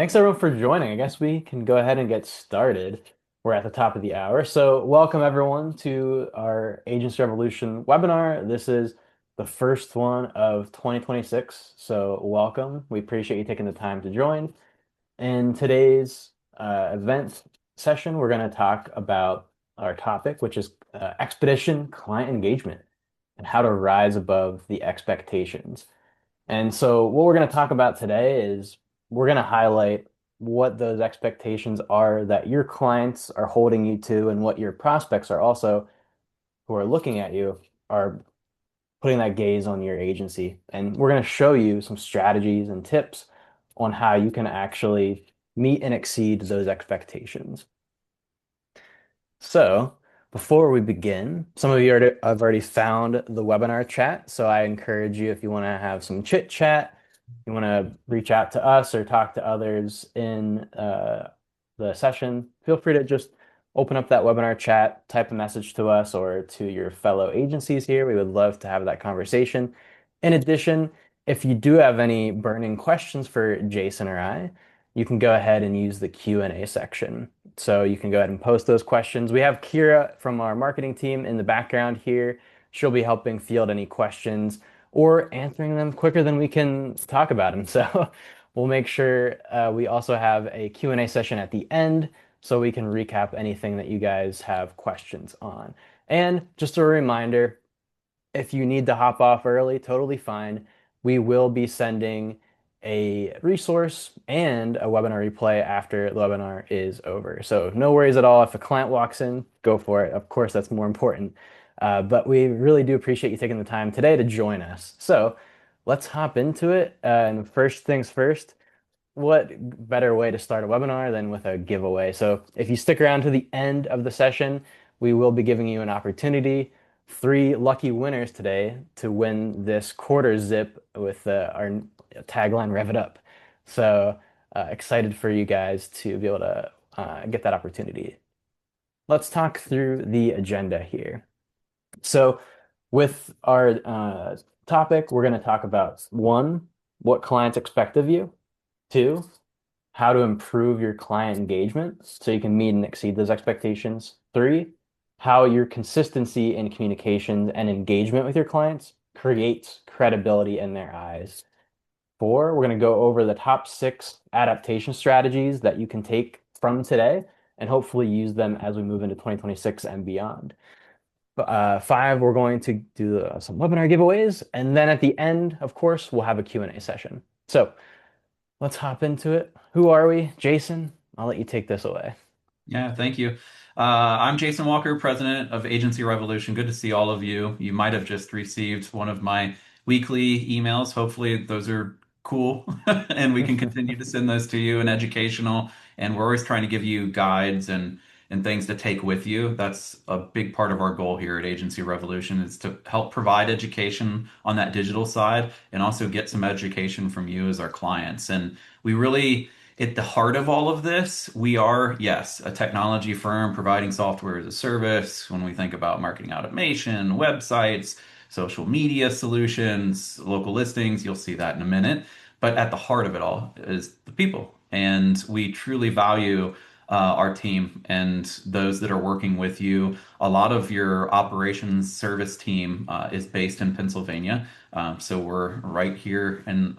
Thanks everyone for joining. I guess we can go ahead and get started. We're at the top of the hour. So, welcome everyone to our Agents Revolution webinar. This is the first one of 2026. So, welcome. We appreciate you taking the time to join. In today's event session, we're going to talk about our topic, which is expedition client engagement and how to rise above the expectations. And so, what we're going to talk about today is we're going to highlight what those expectations are that your clients are holding you to, and what your prospects are also who are looking at you are putting that gaze on your agency. And we're going to show you some strategies and tips on how you can actually meet and exceed those expectations. So, before we begin, some of you have already found the webinar chat. So, I encourage you, if you want to have some chit chat, you want to reach out to us or talk to others in the session, feel free to just open up that webinar chat, type a message to us or to your fellow agencies here. We would love to have that conversation. In addition, if you do have any burning questions for Jason or I, you can go ahead and use the Q&A section. So you can go ahead and post those questions. We have Kira from our marketing team in the background here. She'll be helping field any questions or answering them quicker than we can talk about them. So we'll make sure we also have a Q&A session at the end so we can recap anything that you guys have questions on. And just a reminder, if you need to hop off early, totally fine. We will be sending a resource and a webinar replay after the webinar is over. So no worries at all. If a client walks in, go for it. Of course, that's more important. But we really do appreciate you taking the time today to join us. So let's hop into it. And first things first, what better way to start a webinar than with a giveaway? So if you stick around to the end of the session, we will be giving you an opportunity, three lucky winners today to win this quarter zip with our tagline Rev It Up. So excited for you guys to be able to get that opportunity. Let's talk through the agenda here. So with our topic, we're going to talk about one, what clients expect of you. Two, how to improve your client engagement so you can meet and exceed those expectations. Three, how your consistency in communications and engagement with your clients creates credibility in their eyes. Four, we're going to go over the top six adaptation strategies that you can take from today and hopefully use them as we move into 2026 and beyond. Five, we're going to do some webinar giveaways. And then at the end, of course, we'll have a Q&A session. So let's hop into it. Who are we? Jason, I'll let you take this away. Yeah, thank you. I'm Jason Walker, president of Agency Revolution. Good to see all of you. You might have just received one of my weekly emails. Hopefully, those are cool and we can continue to send those to you and educational. And we're always trying to give you guides and things to take with you. That's a big part of our goal here at Agency Revolution is to help provide education on that digital side and also get some education from you as our clients. And we really at the heart of all of this, we are, yes, a technology firm providing software as a service. When we think about marketing automation, websites, social media solutions, local listings, you'll see that in a minute. But at the heart of it all is the people. And we truly value our team and those that are working with you. A lot of your operations service team is based in Pennsylvania. So we're right here in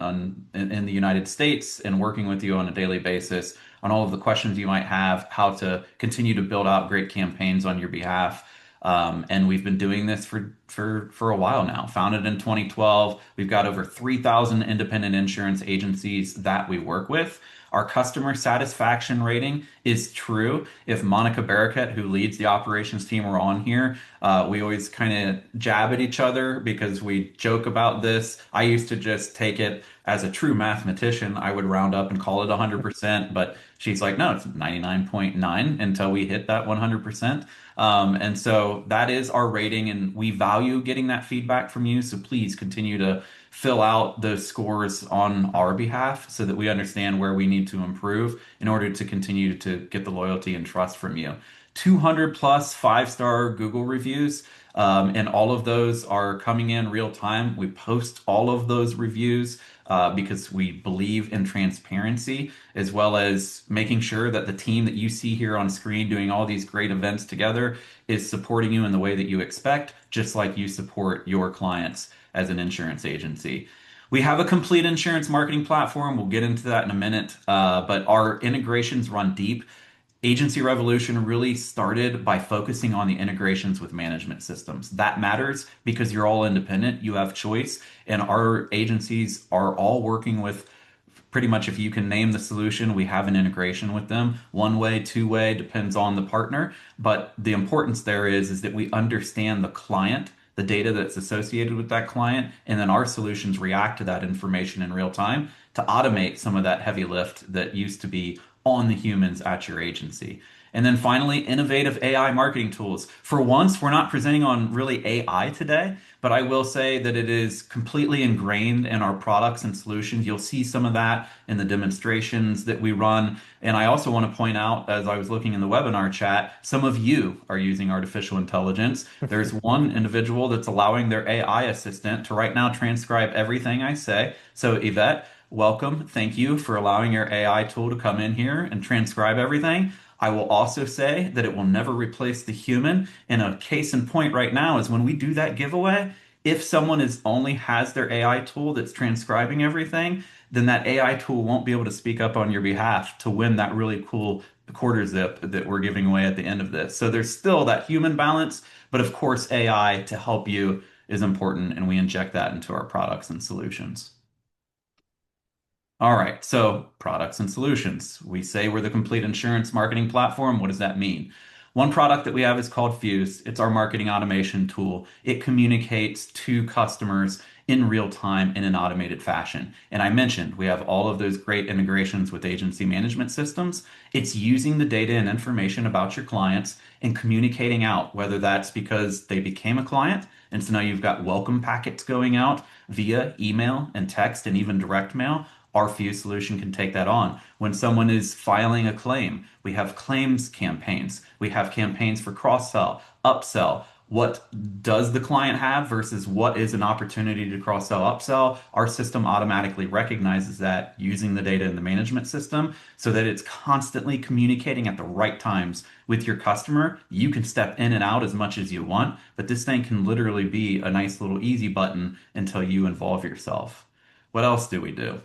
the United States and working with you on a daily basis on all of the questions you might have, how to continue to build out great campaigns on your behalf. And we've been doing this for a while now. Founded in 2012, we've got over 3,000 independent insurance agencies that we work with. Our customer satisfaction rating is true. If Monica Barraquette, who leads the operations team, were on here, we always kind of jab at each other because we joke about this. I used to just take it as a true mathematician. I would round up and call it 100%, but she's like, no, it's 99.9 until we hit that 100%. And so that is our rating, and we value getting that feedback from you. So please continue to fill out those scores on our behalf so that we understand where we need to improve in order to continue to get the loyalty and trust from you. 200 plus five-star Google reviews. And all of those are coming in real time. We post all of those reviews because we believe in transparency, as well as making sure that the team that you see here on screen doing all these great events together is supporting you in the way that you expect, just like you support your clients as an insurance agency. We have a complete insurance marketing platform. We'll get into that in a minute, but our integrations run deep. Agency Revolution really started by focusing on the integrations with management systems. That matters because you're all independent, you have choice, and our agencies are all working with pretty much if you can name the solution, we have an integration with them. One way, two way, depends on the partner. But the importance there is that we understand the client, the data that's associated with that client, and then our solutions react to that information in real time to automate some of that heavy lift that used to be on the humans at your agency. And then finally, innovative AI marketing tools. For once, we're not presenting on really AI today, but I will say that it is completely ingrained in our products and solutions. You'll see some of that in the demonstrations that we run. And I also want to point out, as I was looking in the webinar chat, some of you are using artificial intelligence. There's one individual that's allowing their AI assistant to right now transcribe everything I say. So, Yvette, welcome. Thank you for allowing your AI tool to come in here and transcribe everything. I will also say that it will never replace the human. And a case in point right now is when we do that giveaway, if someone is only has their AI tool that's transcribing everything, then that AI tool won't be able to speak up on your behalf to win that really cool quarter zip that we're giving away at the end of this. So there's still that human balance, but of course AI to help you is important, and we inject that into our products and solutions. All right, so products and solutions. We say we're the complete insurance marketing platform. What does that mean? One product that we have is called Fuse. It's our marketing automation tool. It communicates to customers in real time in an automated fashion. And I mentioned we have all of those great integrations with agency management systems. It's using the data and information about your clients and communicating out, whether that's because they became a client, and so now you've got welcome packets going out via email and text and even direct mail. Our Fuse solution can take that on. When someone is filing a claim, we have claims campaigns. We have campaigns for cross-sell, upsell. What does the client have versus what is an opportunity to cross-sell, upsell? Our system automatically recognizes that using the data in the management system so that it's constantly communicating at the right times with your customer. You can step in and out as much as you want, but this thing can literally be a nice little easy button until you involve yourself. What else do we do?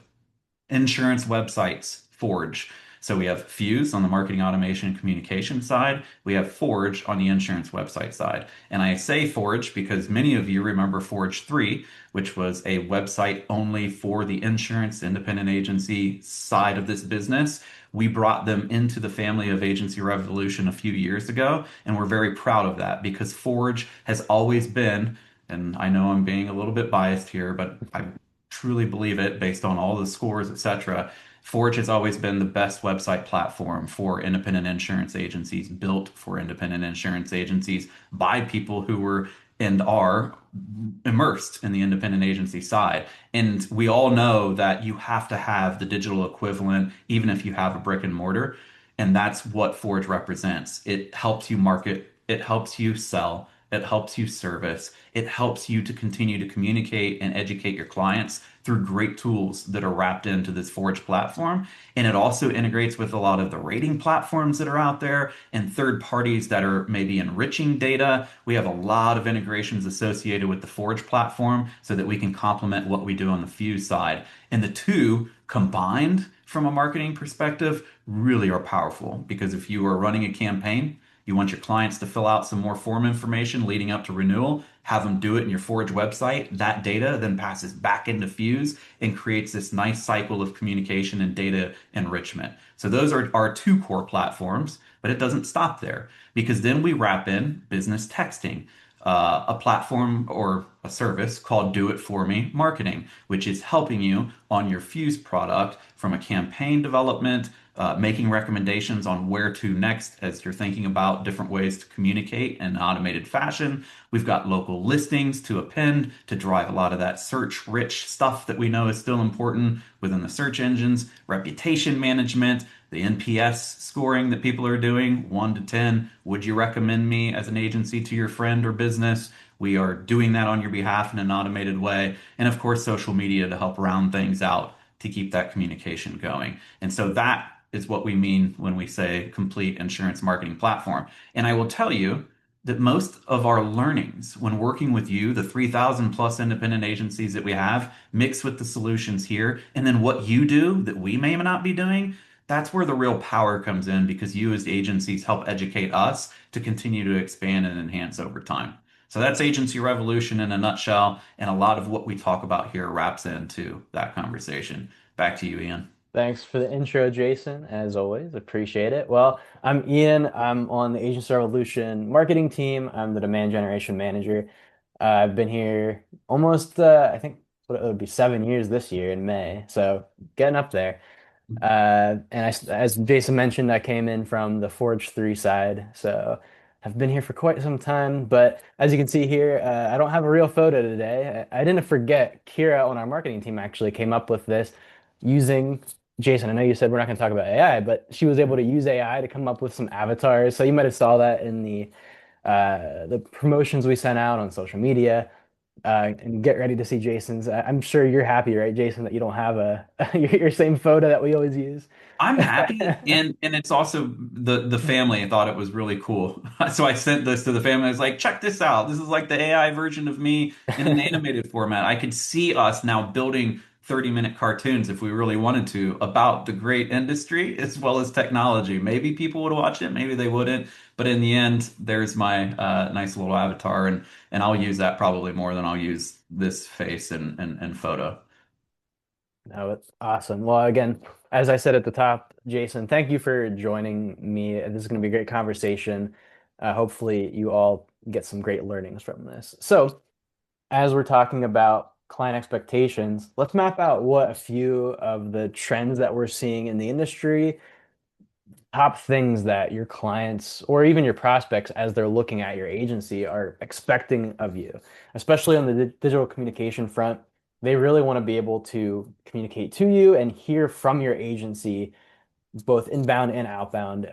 Insurance websites, Forge. So we have Fuse on the marketing automation and communication side. We have Forge on the insurance website side. And I say Forge because many of you remember Forge 3, which was a website only for the insurance independent agency side of this business. We brought them into the family of Agency Revolution a few years ago, and we're very proud of that because Forge has always been, and I know I'm being a little bit biased here, but I truly believe it based on all the scores, etc. Forge has always been the best website platform for independent insurance agencies, built for independent insurance agencies by people who were and are immersed in the independent agency side. And we all know that you have to have the digital equivalent, even if you have a brick and mortar. And that's what Forge represents. It helps you market, it helps you sell, it helps you service, it helps you to continue to communicate and educate your clients through great tools that are wrapped into this Forge platform. And it also integrates with a lot of the rating platforms that are out there and third parties that are maybe enriching data. We have a lot of integrations associated with the Forge platform so that we can complement what we do on the Fuse side. And the two combined from a marketing perspective really are powerful because if you are running a campaign, you want your clients to fill out some more form information leading up to renewal, have them do it in your Forge website. That data then passes back into Fuse and creates this nice cycle of communication and data enrichment. So those are our two core platforms, but it doesn't stop there because then we wrap in business texting, a platform or a service called Do It For Me Marketing, which is helping you on your Fuse product from a campaign development, making recommendations on where to next as you're thinking about different ways to communicate in an automated fashion. We've got local listings to append to drive a lot of that search rich stuff that we know is still important within the search engines, reputation management, the NPS scoring that people are doing, 1 to 10. Would you recommend me as an agency to your friend or business? We are doing that on your behalf in an automated way. And of course, social media to help round things out to keep that communication going. And so that is what we mean when we say complete insurance marketing platform. And I will tell you that most of our learnings when working with you, the 3,000 plus independent agencies that we have, mixed with the solutions here, and then what you do that we may not be doing, that's where the real power comes in because you as agencies help educate us to continue to expand and enhance over time. So that's agency revolution in a nutshell, and a lot of what we talk about here wraps into that conversation. Back to you, Ian. Thanks for the intro, Jason. As always, appreciate it. Well, I'm Ian. I'm on the Agency Revolution marketing team. I'm the demand generation manager. I've been here almost, I think what it would be 7 years this year in May. So getting up there. As Jason mentioned, I came in from the Forge 3 side, so I've been here for quite some time. But as you can see here, I don't have a real photo today. I didn't forget. Kira on our marketing team actually came up with this using Jason. I know you said we're not going to talk about AI, but she was able to use AI to come up with some avatars. So you might have saw that in the promotions we sent out on social media. And get ready to see Jason's. I'm sure you're happy, right, Jason, that you don't have a your same photo that we always use. I'm happy, and it's also the family thought it was really cool. So I sent this to the family. I was like, check this out. This is like the AI version of me in an animated format. I could see us now building 30-minute cartoons if we really wanted to about the great industry as well as technology. Maybe people would watch it, maybe they wouldn't. But in the end, there's my nice little avatar, and I'll use that probably more than I'll use this face and photo. No, it's awesome. Well, again, as I said at the top, Jason, thank you for joining me. This is going to be a great conversation. Hopefully, you all get some great learnings from this. So, as we're talking about client expectations, let's map out what a few of the trends that we're seeing in the industry, top things that your clients or even your prospects, as they're looking at your agency, are expecting of you, especially on the digital communication front. They really want to be able to communicate to you and hear from your agency both inbound and outbound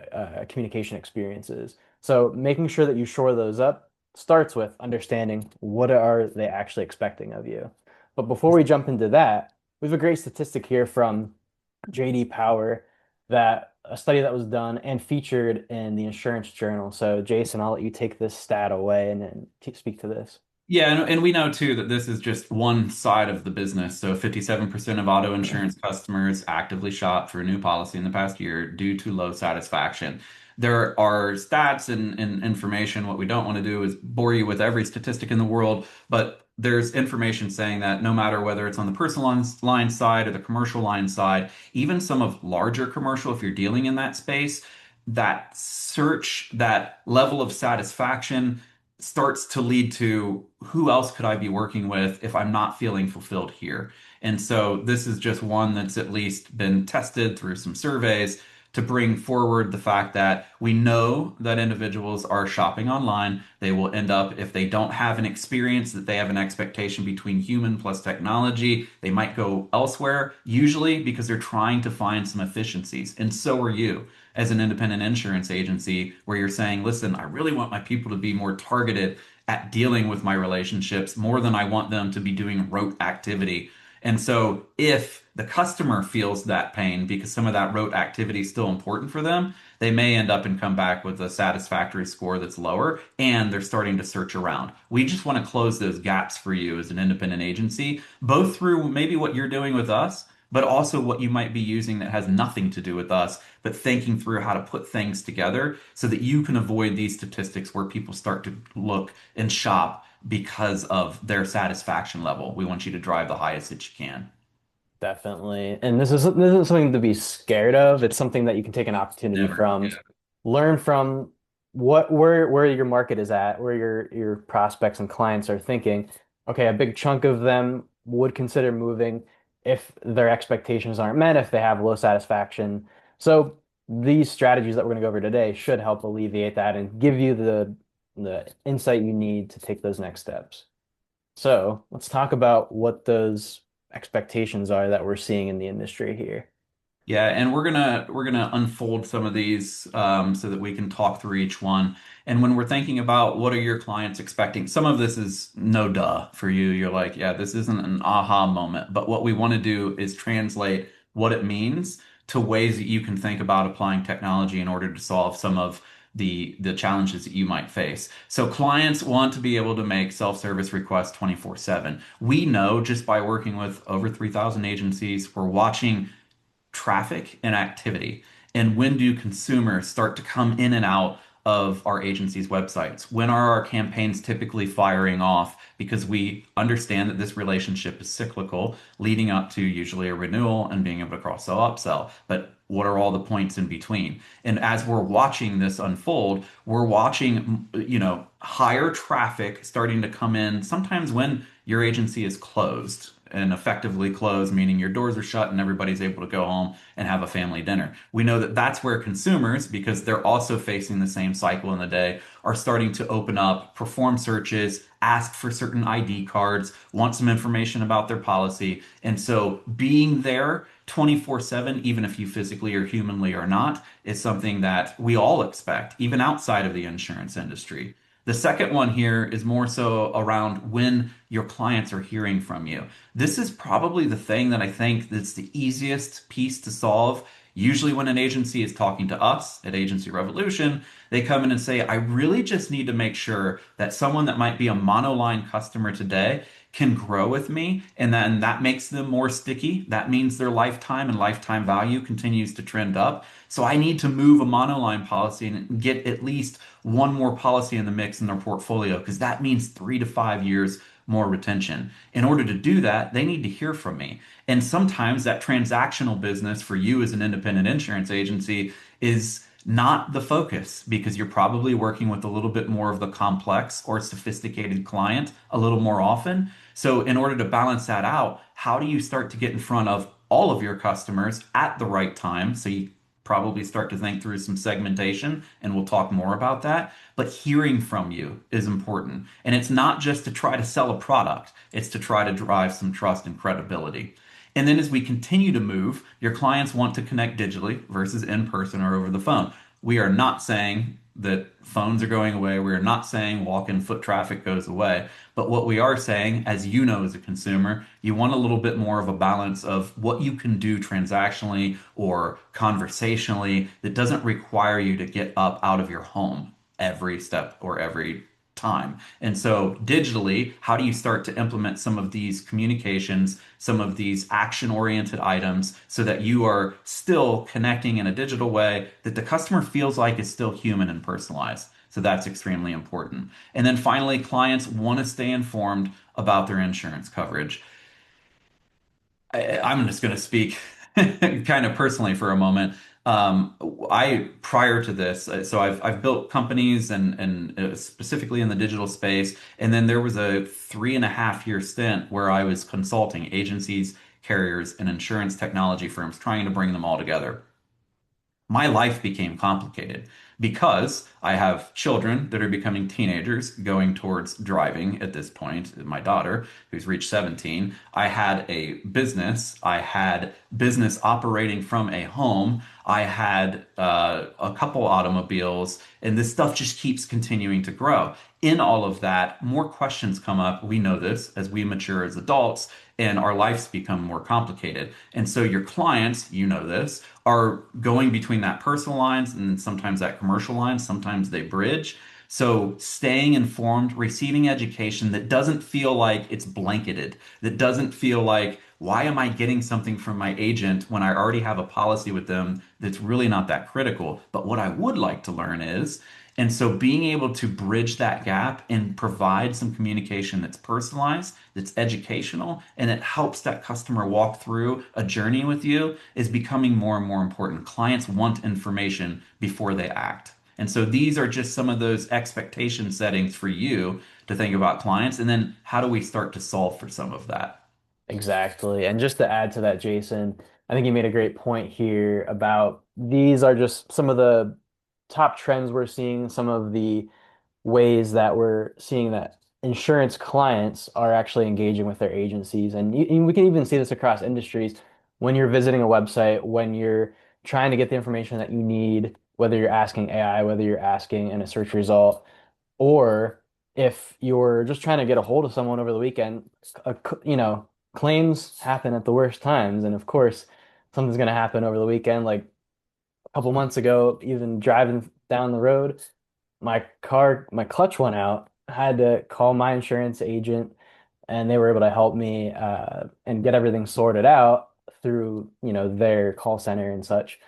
communication experiences. So making sure that you shore those up starts with understanding what are they actually expecting of you. But before we jump into that, we have a great statistic here from JD Power, that a study that was done and featured in the Insurance Journal. So Jason, I'll let you take this stat away and then speak to this. Yeah, and we know too that this is just one side of the business. So 57% of auto insurance customers actively shop for a new policy in the past year due to low satisfaction. There are stats and information. What we don't want to do is bore you with every statistic in the world, but there's information saying that no matter whether it's on the personal line side or the commercial line side, even some of larger commercial, if you're dealing in that space, that search, that level of satisfaction starts to lead to who else could I be working with if I'm not feeling fulfilled here? And so this is just one that's at least been tested through some surveys to bring forward the fact that we know that individuals are shopping online. They will end up, if they don't have an experience, that they have an expectation between human plus technology, they might go elsewhere, usually because they're trying to find some efficiencies. And so are you as an independent insurance agency, where you're saying, listen, I really want my people to be more targeted at dealing with my relationships more than I want them to be doing rote activity. And so if the customer feels that pain because some of that rote activity is still important for them, they may end up and come back with a satisfactory score that's lower and they're starting to search around. We just want to close those gaps for you as an independent agency, both through maybe what you're doing with us, but also what you might be using that has nothing to do with us, but thinking through how to put things together so that you can avoid these statistics where people start to look and shop because of their satisfaction level. We want you to drive the highest that you can. Definitely. And this isn't something to be scared of. It's something that you can take an opportunity Never. from, learn from where your market is at, where your prospects and clients are thinking. Okay, a big chunk of them would consider moving if their expectations aren't met, if they have low satisfaction. So these strategies that we're going to go over today should help alleviate that and give you the insight you need to take those next steps. So let's talk about what those expectations are that we're seeing in the industry here. Yeah, and we're gonna unfold some of these so that we can talk through each one. And when we're thinking about what are your clients expecting, some of this is no duh for you. You're like, yeah, this isn't an aha moment. But what we want to do is translate what it means to ways that you can think about applying technology in order to solve some of the challenges that you might face. So clients want to be able to make self-service requests 24/7. We know just by working with over 3,000 agencies, we're watching traffic and activity. And when do consumers start to come in and out of our agency's websites? When are our campaigns typically firing off? Because we understand that this relationship is cyclical, leading up to usually a renewal and being able to cross sell, upsell. But what are all the points in between? And as we're watching this unfold, we're watching, higher traffic starting to come in sometimes when your agency is closed and effectively closed, meaning your doors are shut and everybody's able to go home and have a family dinner. We know that that's where consumers, because they're also facing the same cycle in the day, are starting to open up, perform searches, ask for certain ID cards, want some information about their policy. And so being there 24/7, even if you physically or humanly are not, is something that we all expect, even outside of the insurance industry. The second one here is more so around when your clients are hearing from you. This is probably the thing that I think that's the easiest piece to solve. Usually, when an agency is talking to us at Agency Revolution, they come in and say, I really just need to make sure that someone that might be a monoline customer today can grow with me. And then that makes them more sticky. That means their lifetime and lifetime value continues to trend up. So I need to move a monoline policy and get at least one more policy in the mix in their portfolio because that means 3 to 5 years more retention. In order to do that, they need to hear from me. And sometimes that transactional business for you as an independent insurance agency is not the focus because you're probably working with a little bit more of the complex or sophisticated client a little more often. So, in order to balance that out, how do you start to get in front of all of your customers at the right time? So, you probably start to think through some segmentation, and we'll talk more about that. But hearing from you is important. And it's not just to try to sell a product, it's to try to drive some trust and credibility. And then as we continue to move, your clients want to connect digitally versus in person or over the phone. We are not saying that phones are going away. We are not saying walk-in foot traffic goes away. But what we are saying, as you know as a consumer, you want a little bit more of a balance of what you can do transactionally or conversationally that doesn't require you to get up out of your home every step or every time. And so, digitally, how do you start to implement some of these communications, some of these action oriented items so that you are still connecting in a digital way that the customer feels like is still human and personalized? So, that's extremely important. And then finally, clients want to stay informed about their insurance coverage. I'm just going to speak kind of personally for a moment. I prior to this, so I've built companies and specifically in the digital space, and then there was a 3.5 year stint where I was consulting agencies, carriers, and insurance technology firms, trying to bring them all together. My life became complicated because I have children that are becoming teenagers going towards driving at this point. My daughter, who's reached 17, I had a business. I had business operating from a home. I had a couple automobiles, and this stuff just keeps continuing to grow. In all of that, more questions come up. We know this as we mature as adults and our lives become more complicated. And so your clients, you know this, are going between that personal lines and sometimes that commercial lines. Sometimes they bridge. So staying informed, receiving education that doesn't feel like it's blanketed, that doesn't feel like, why am I getting something from my agent when I already have a policy with them that's really not that critical? But what I would like to learn is, and so being able to bridge that gap and provide some communication that's personalized, that's educational, and it helps that customer walk through a journey with you is becoming more and more important. Clients want information before they act. And so these are just some of those expectation settings for you to think about clients. And then how do we start to solve for some of that? Exactly. And just to add to that, Jason, I think you made a great point here about these are just some of the top trends we're seeing, some of the ways that we're seeing that insurance clients are actually engaging with their agencies. And we can even see this across industries when you're visiting a website, when you're trying to get the information that you need, whether you're asking AI, whether you're asking in a search result, or if you're just trying to get a hold of someone over the weekend, claims happen at the worst times. And of course, something's going to happen over the weekend. Like a couple months ago, even driving down the road, my clutch went out. I had to call my insurance agent, and they were able to help me and get everything sorted out through, their call center and such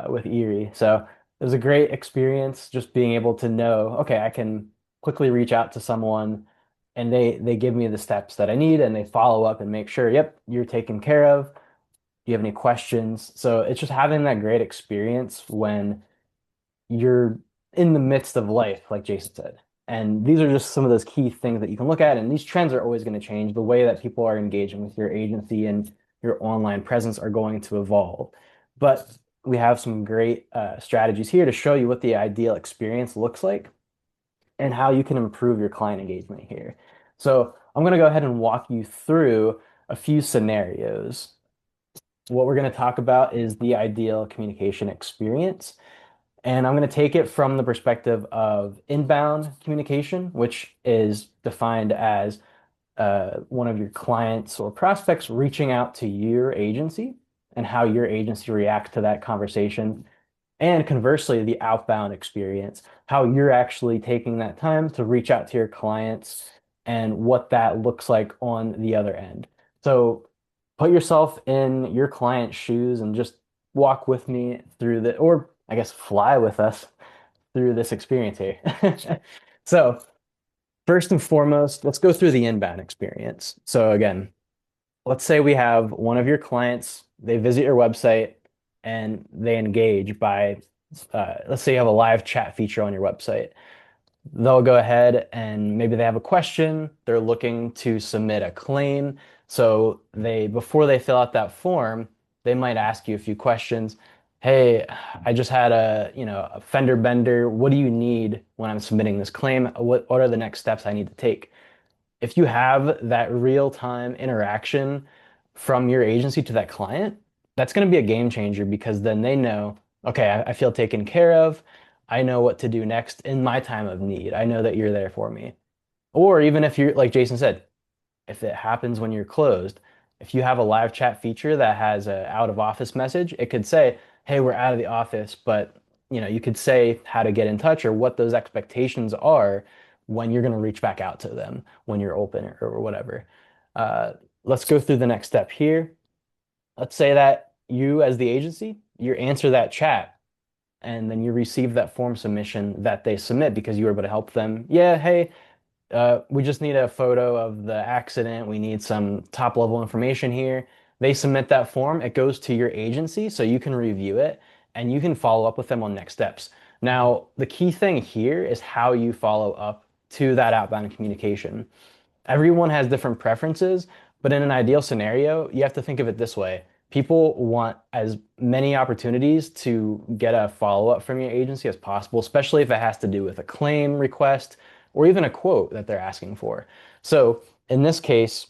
with Erie. So it was a great experience just being able to know, okay, I can quickly reach out to someone and they give me the steps that I need and they follow up and make sure, yep, you're taken care of. Do you have any questions? So it's just having that great experience when you're in the midst of life, like Jason said. And these are just some of those key things that you can look at. And these trends are always going to change. The way that people are engaging with your agency and your online presence are going to evolve. But we have some great strategies here to show you what the ideal experience looks like and how you can improve your client engagement here. So I'm going to go ahead and walk you through a few scenarios. What we're going to talk about is the ideal communication experience. And I'm going to take it from the perspective of inbound communication, which is defined as one of your clients or prospects reaching out to your agency and how your agency reacts to that conversation. And conversely, the outbound experience, how you're actually taking that time to reach out to your clients and what that looks like on the other end. So put yourself in your client's shoes and just walk with me through the, or I guess fly with us through this experience here. So first and foremost, let's go through the inbound experience. So again, let's say we have one of your clients, they visit your website and they engage by, let's say you have a live chat feature on your website. They'll go ahead and maybe they have a question. They're looking to submit a claim. So before they fill out that form, they might ask you a few questions. Hey, I just had a fender bender. What do you need when I'm submitting this claim? What are the next steps I need to take? If you have that real-time interaction from your agency to that client, that's going to be a game changer because then they know, okay, I feel taken care of. I know what to do next in my time of need. I know that you're there for me. Or even if you're, like Jason said, if it happens when you're closed, if you have a live chat feature that has a out of office message, it could say, "Hey, we're out of the office," but you could say how to get in touch or what those expectations are when you're going to reach back out to them when you're open or whatever. Uh, let's go through the next step here. Let's say that you, as the agency, you answer that chat and then you receive that form submission that they submit because you were able to help them. Yeah, hey, we just need a photo of the accident. We need some top level information here. They submit that form. It goes to your agency so you can review it and you can follow up with them on next steps. Now, the key thing here is how you follow up to that outbound communication. Everyone has different preferences, but in an ideal scenario, you have to think of it this way. People want as many opportunities to get a follow-up from your agency as possible, especially if it has to do with a claim request or even a quote that they're asking for. So in this case,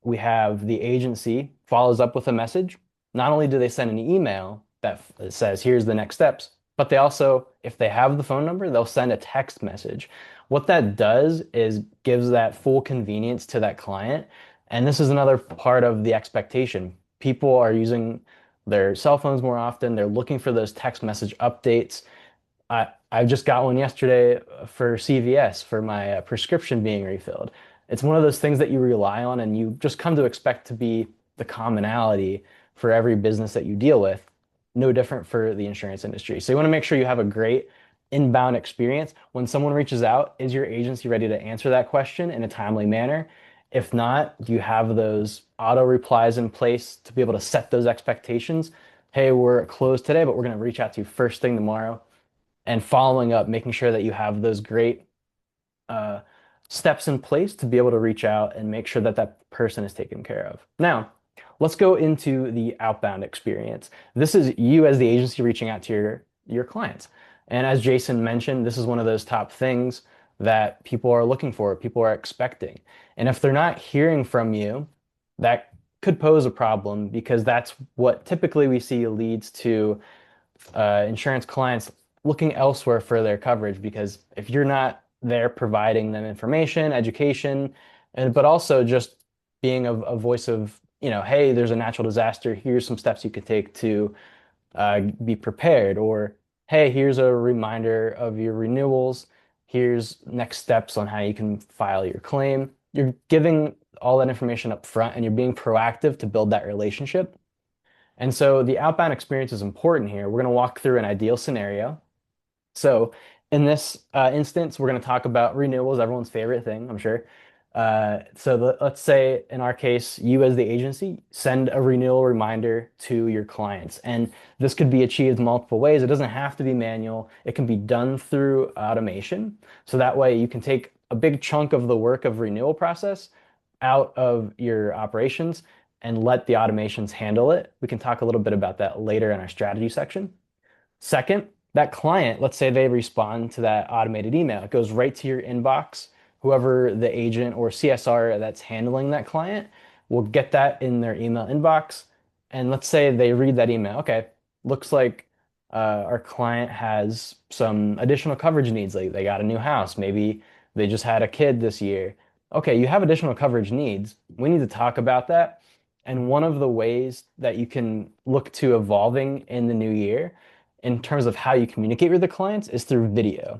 we have the agency follows up with a message. Not only do they send an email that says, here's the next steps, but they also, if they have the phone number, they'll send a text message. What that does is gives that full convenience to that client. And this is another part of the expectation. People are using their cell phones more often. They're looking for those text message updates. I just got one yesterday for CVS for my prescription being refilled. It's one of those things that you rely on and you just come to expect to be the commonality for every business that you deal with, no different for the insurance industry. So you want to make sure you have a great inbound experience. When someone reaches out, is your agency ready to answer that question in a timely manner? If not, do you have those auto replies in place to be able to set those expectations? Hey, we're closed today, but we're going to reach out to you first thing tomorrow and following up, making sure that you have those great uh, steps in place to be able to reach out and make sure that that person is taken care of. Now, let's go into the outbound experience. This is you as the agency reaching out to your clients. And as Jason mentioned, this is one of those top things that people are looking for, people are expecting. And if they're not hearing from you, that could pose a problem because that's what typically we see leads to insurance clients looking elsewhere for their coverage because if you're not there providing them information, education, and but also just being a voice of, hey, there's a natural disaster. Here's some steps you could take to be prepared, or hey, here's a reminder of your renewals. Here's next steps on how you can file your claim. You're giving all that information up front and you're being proactive to build that relationship. And so the outbound experience is important here. We're going to walk through an ideal scenario. So in this instance, we're going to talk about renewals, everyone's favorite thing, I'm sure. Let's say in our case, you as the agency send a renewal reminder to your clients. And this could be achieved multiple ways. It doesn't have to be manual. It can be done through automation. So that way you can take a big chunk of the work of renewal process out of your operations and let the automations handle it. We can talk a little bit about that later in our strategy section. Second, that client, let's say they respond to that automated email. It goes right to your inbox. Whoever the agent or CSR that's handling that client will get that in their email inbox. And let's say they read that email. Okay, looks like our client has some additional coverage needs. Like they got a new house. Maybe they just had a kid this year. Okay, you have additional coverage needs. We need to talk about that. And one of the ways that you can look to evolving in the new year in terms of how you communicate with the clients is through video.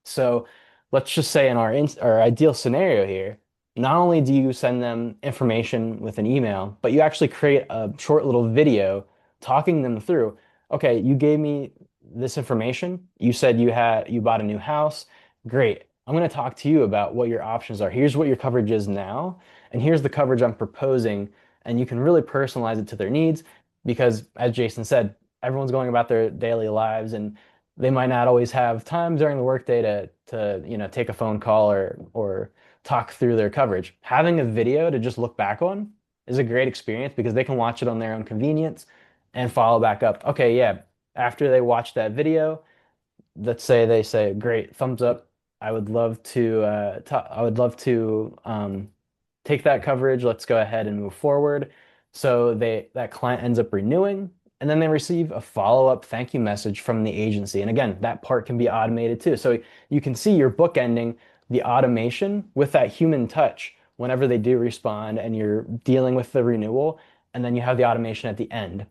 So let's just say in our ideal scenario here, not only do you send them information with an email, but you actually create a short little video talking them through, okay, you gave me this information. You said you bought a new house. Great. I'm going to talk to you about what your options are. Here's what your coverage is now, and here's the coverage I'm proposing. And you can really personalize it to their needs because, as Jason said, everyone's going about their daily lives and they might not always have time during the workday to take a phone call or talk through their coverage. Having a video to just look back on is a great experience because they can watch it on their own convenience and follow back up. Okay, yeah, after they watch that video, let's say they say, "Great, thumbs up. I would love to take that coverage. Let's go ahead and move forward." So that client ends up renewing, and then they receive a follow-up thank you message from the agency. And again, that part can be automated too. So you can see your book ending the automation with that human touch whenever they do respond and you're dealing with the renewal, and then you have the automation at the end.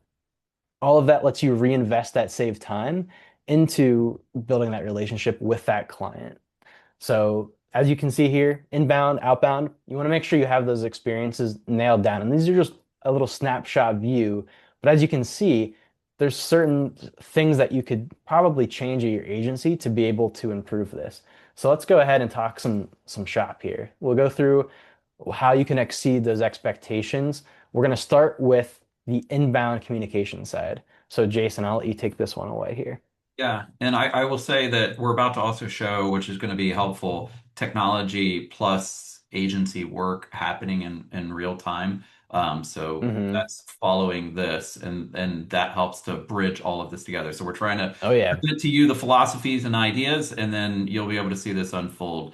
All of that lets you reinvest that saved time into building that relationship with that client. So as you can see here, inbound, outbound, you want to make sure you have those experiences nailed down. And these are just a little snapshot view. But as you can see, there's certain things that you could probably change at your agency to be able to improve this. So let's go ahead and talk some shop here. We'll go through how you can exceed those expectations. We're going to start with the inbound communication side. So Jason, I'll let you take this one away here. Yeah, and I will say that we're about to also show, which is going to be helpful, technology plus agency work happening in real time. So Hmm. that's following this, and that helps to bridge all of this together. So we're trying to Oh yeah. present to you the philosophies and ideas, and then you'll be able to see this unfold.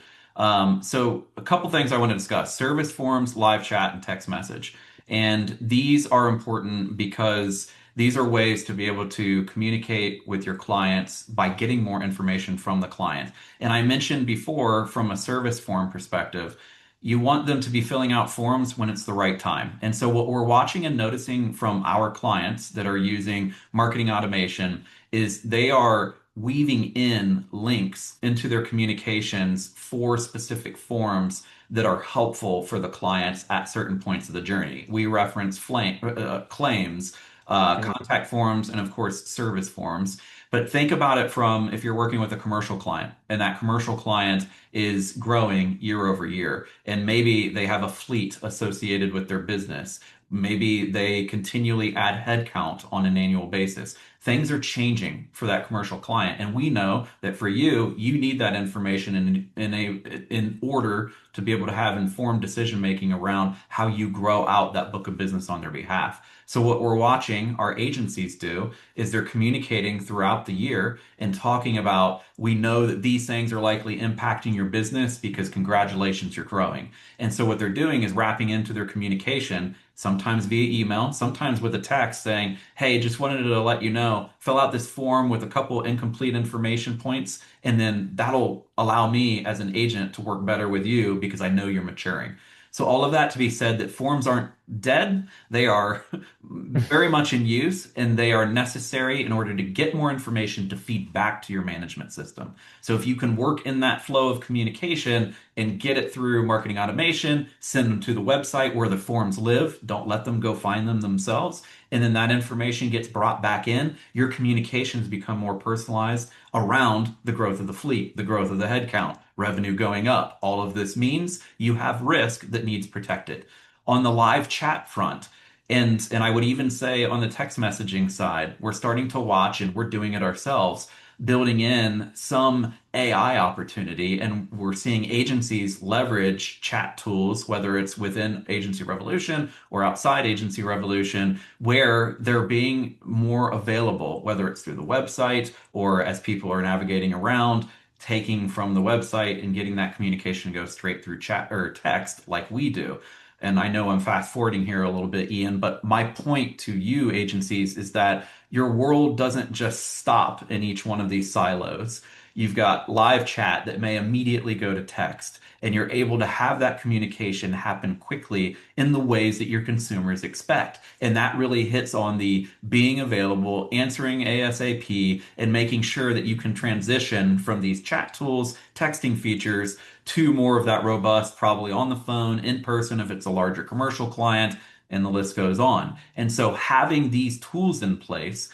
So a couple things I want to discuss: service forms, live chat, and text message. And these are important because these are ways to be able to communicate with your clients by getting more information from the client. And I mentioned before, from a service form perspective, you want them to be filling out forms when it's the right time. And so, what we're watching and noticing from our clients that are using marketing automation is they are weaving in links into their communications for specific forms that are helpful for the clients at certain points of the journey. We reference claims, Mhm. contact forms, and of course, service forms. But think about it from if you're working with a commercial client and that commercial client is growing year over year, and maybe they have a fleet associated with their business. Maybe they continually add headcount on an annual basis. things are changing for that commercial client. And we know that for you, you need that information in order to be able to have informed decision making around how you grow out that book of business on their behalf. So what we're watching our agencies do is they're communicating throughout the year and talking about, we know that these things are likely impacting your business because congratulations, you're growing. And so what they're doing is wrapping into their communication, sometimes via email, sometimes with a text saying, hey, just wanted to let you know, fill out this form with a couple incomplete information points, and then that'll allow me as an agent to work better with you because I know you're maturing. So all of that to be said that forms aren't dead. They are very much in use and they are necessary in order to get more information to feed back to your management system. So if you can work in that flow of communication and get it through marketing automation, send them to the website where the forms live, don't let them go find them themselves. And then that information gets brought back in, your communications become more personalized around the growth of the fleet, the growth of the headcount, revenue going up. All of this means you have risk that needs protected. On the live chat front, and I would even say on the text messaging side, we're starting to watch and we're doing it ourselves, building in some AI opportunity. And we're seeing agencies leverage chat tools, whether it's within Agency Revolution or outside Agency Revolution, where they're being more available, whether it's through the website or as people are navigating around, taking from the website and getting that communication go straight through chat or text like we do. And I know I'm fast forwarding here a little bit, Ian, but my point to you, agencies, is that your world doesn't just stop in each one of these silos. You've got live chat that may immediately go to text, and you're able to have that communication happen quickly in the ways that your consumers expect. And that really hits on the being available, answering ASAP, and making sure that you can transition from these chat tools, texting features, to more of that robust, probably on the phone, in person if it's a larger commercial client, and the list goes on. And so having these tools in place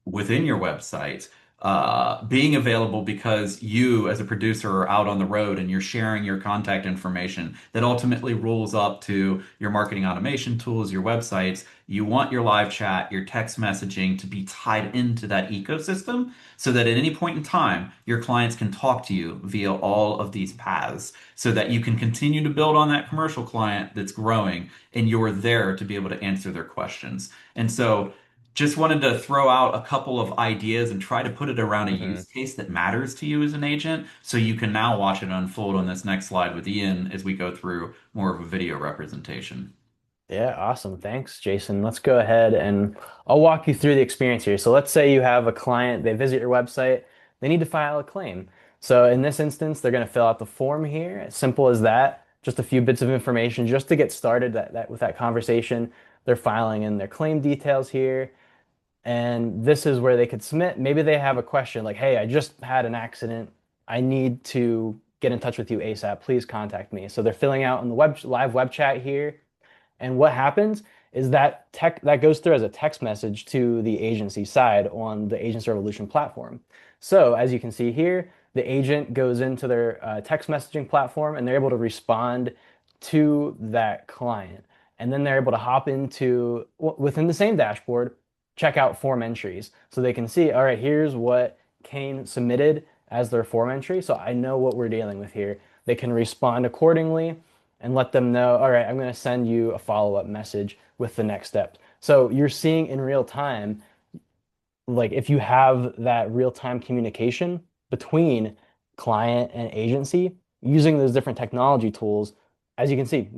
within your website, being available because you as a producer are out on the road and you're sharing your contact information that ultimately rolls up to your marketing automation tools, your websites. You want your live chat, your text messaging to be tied into that ecosystem so that at any point in time, your clients can talk to you via all of these paths so that you can continue to build on that commercial client that's growing and you're there to be able to answer their questions. And so just wanted to throw out a couple of ideas and try to put it around a use Mhm. case that matters to you as an agent. So you can now watch it unfold on this next slide with Ian as we go through more of a video representation. Yeah, awesome. Thanks, Jason. Let's go ahead and I'll walk you through the experience here. So let's say you have a client, they visit your website, they need to file a claim. So in this instance, they're going to fill out the form here. As simple as that. Just a few bits of information just to get started that with that conversation. They're filing in their claim details here. And this is where they could submit. Maybe they have a question like, hey, I just had an accident. I need to get in touch with you ASAP. Please contact me. So they're filling out in the live web chat here. And what happens is that goes through as a text message to the agency side on the Agents Revolution platform. So as you can see here, the agent goes into their text messaging platform and they're able to respond to that client. And then they're able to hop into within the same dashboard, check out form entries. So they can see, all right, here's what Kane submitted as their form entry. So I know what we're dealing with here. They can respond accordingly and let them know, all right, I'm going to send you a follow-up message with the next steps. So you're seeing in real time, like if you have that real-time communication between client and agency using those different technology tools, as you can see,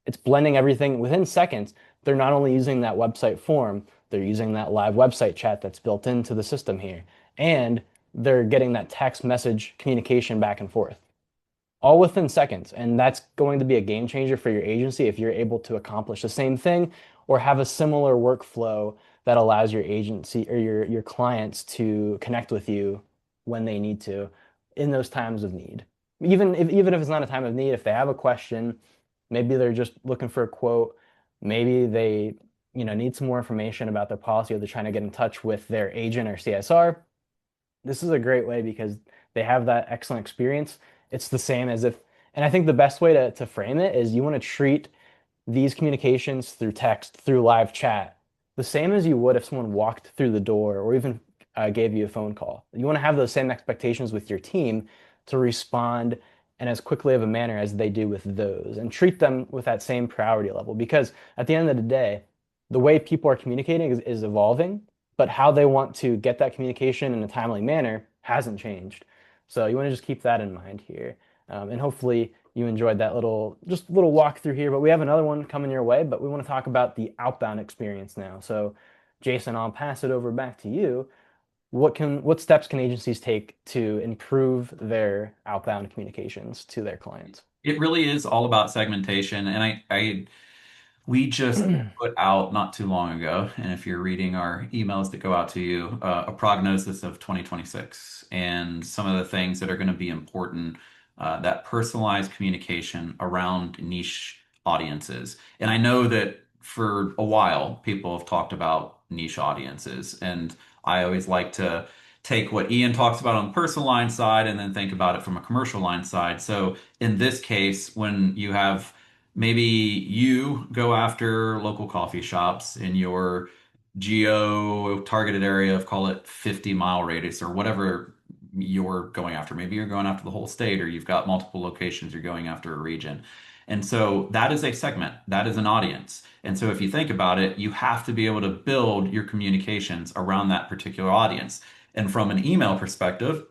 it's blending everything within seconds. They're not only using that website form, they're using that live website chat that's built into the system here, and they're getting that text message communication back and forth all within seconds. And that's going to be a game changer for your agency if you're able to accomplish the same thing or have a similar workflow that allows your agency or your clients to connect with you when they need to in those times of need. Even if it's not a time of need, if they have a question, maybe they're just looking for a quote, maybe they, need some more information about their policy or they're trying to get in touch with their agent or CSR. This is a great way because they have that excellent experience. It's the same as if, and I think the best way to frame it is you want to treat these communications through text, through live chat, the same as you would if someone walked through the door or even gave you a phone call. You want to have those same expectations with your team to respond in as quickly of a manner as they do with those, and treat them with that same priority level. Because at the end of the day, the way people are communicating is evolving, but how they want to get that communication in a timely manner hasn't changed. So you want to just keep that in mind here. And hopefully you enjoyed that just little walkthrough here. But we have another one coming your way, but we want to talk about the outbound experience now. So Jason, I'll pass it over back to you. What steps can agencies take to improve their outbound communications to their clients? It really is all about segmentation. And we just put out not too long ago, and if you're reading our emails that go out to you, a prognosis of 2026 and some of the things that are going to be important, that personalized communication around niche audiences. And I know that for a while, people have talked about niche audiences, and I always like to take what Ian talks about on the personal line side and then think about it from a commercial line side. So in this case, when you have maybe you go after local coffee shops in your geo targeted area of, call it, 50-mile radius or whatever you're going after. Maybe you're going after the whole state, or you've got multiple locations, you're going after a region. And so that is a segment, that is an audience. And so if you think about it, you have to be able to build your communications around that particular audience. And from an email perspective,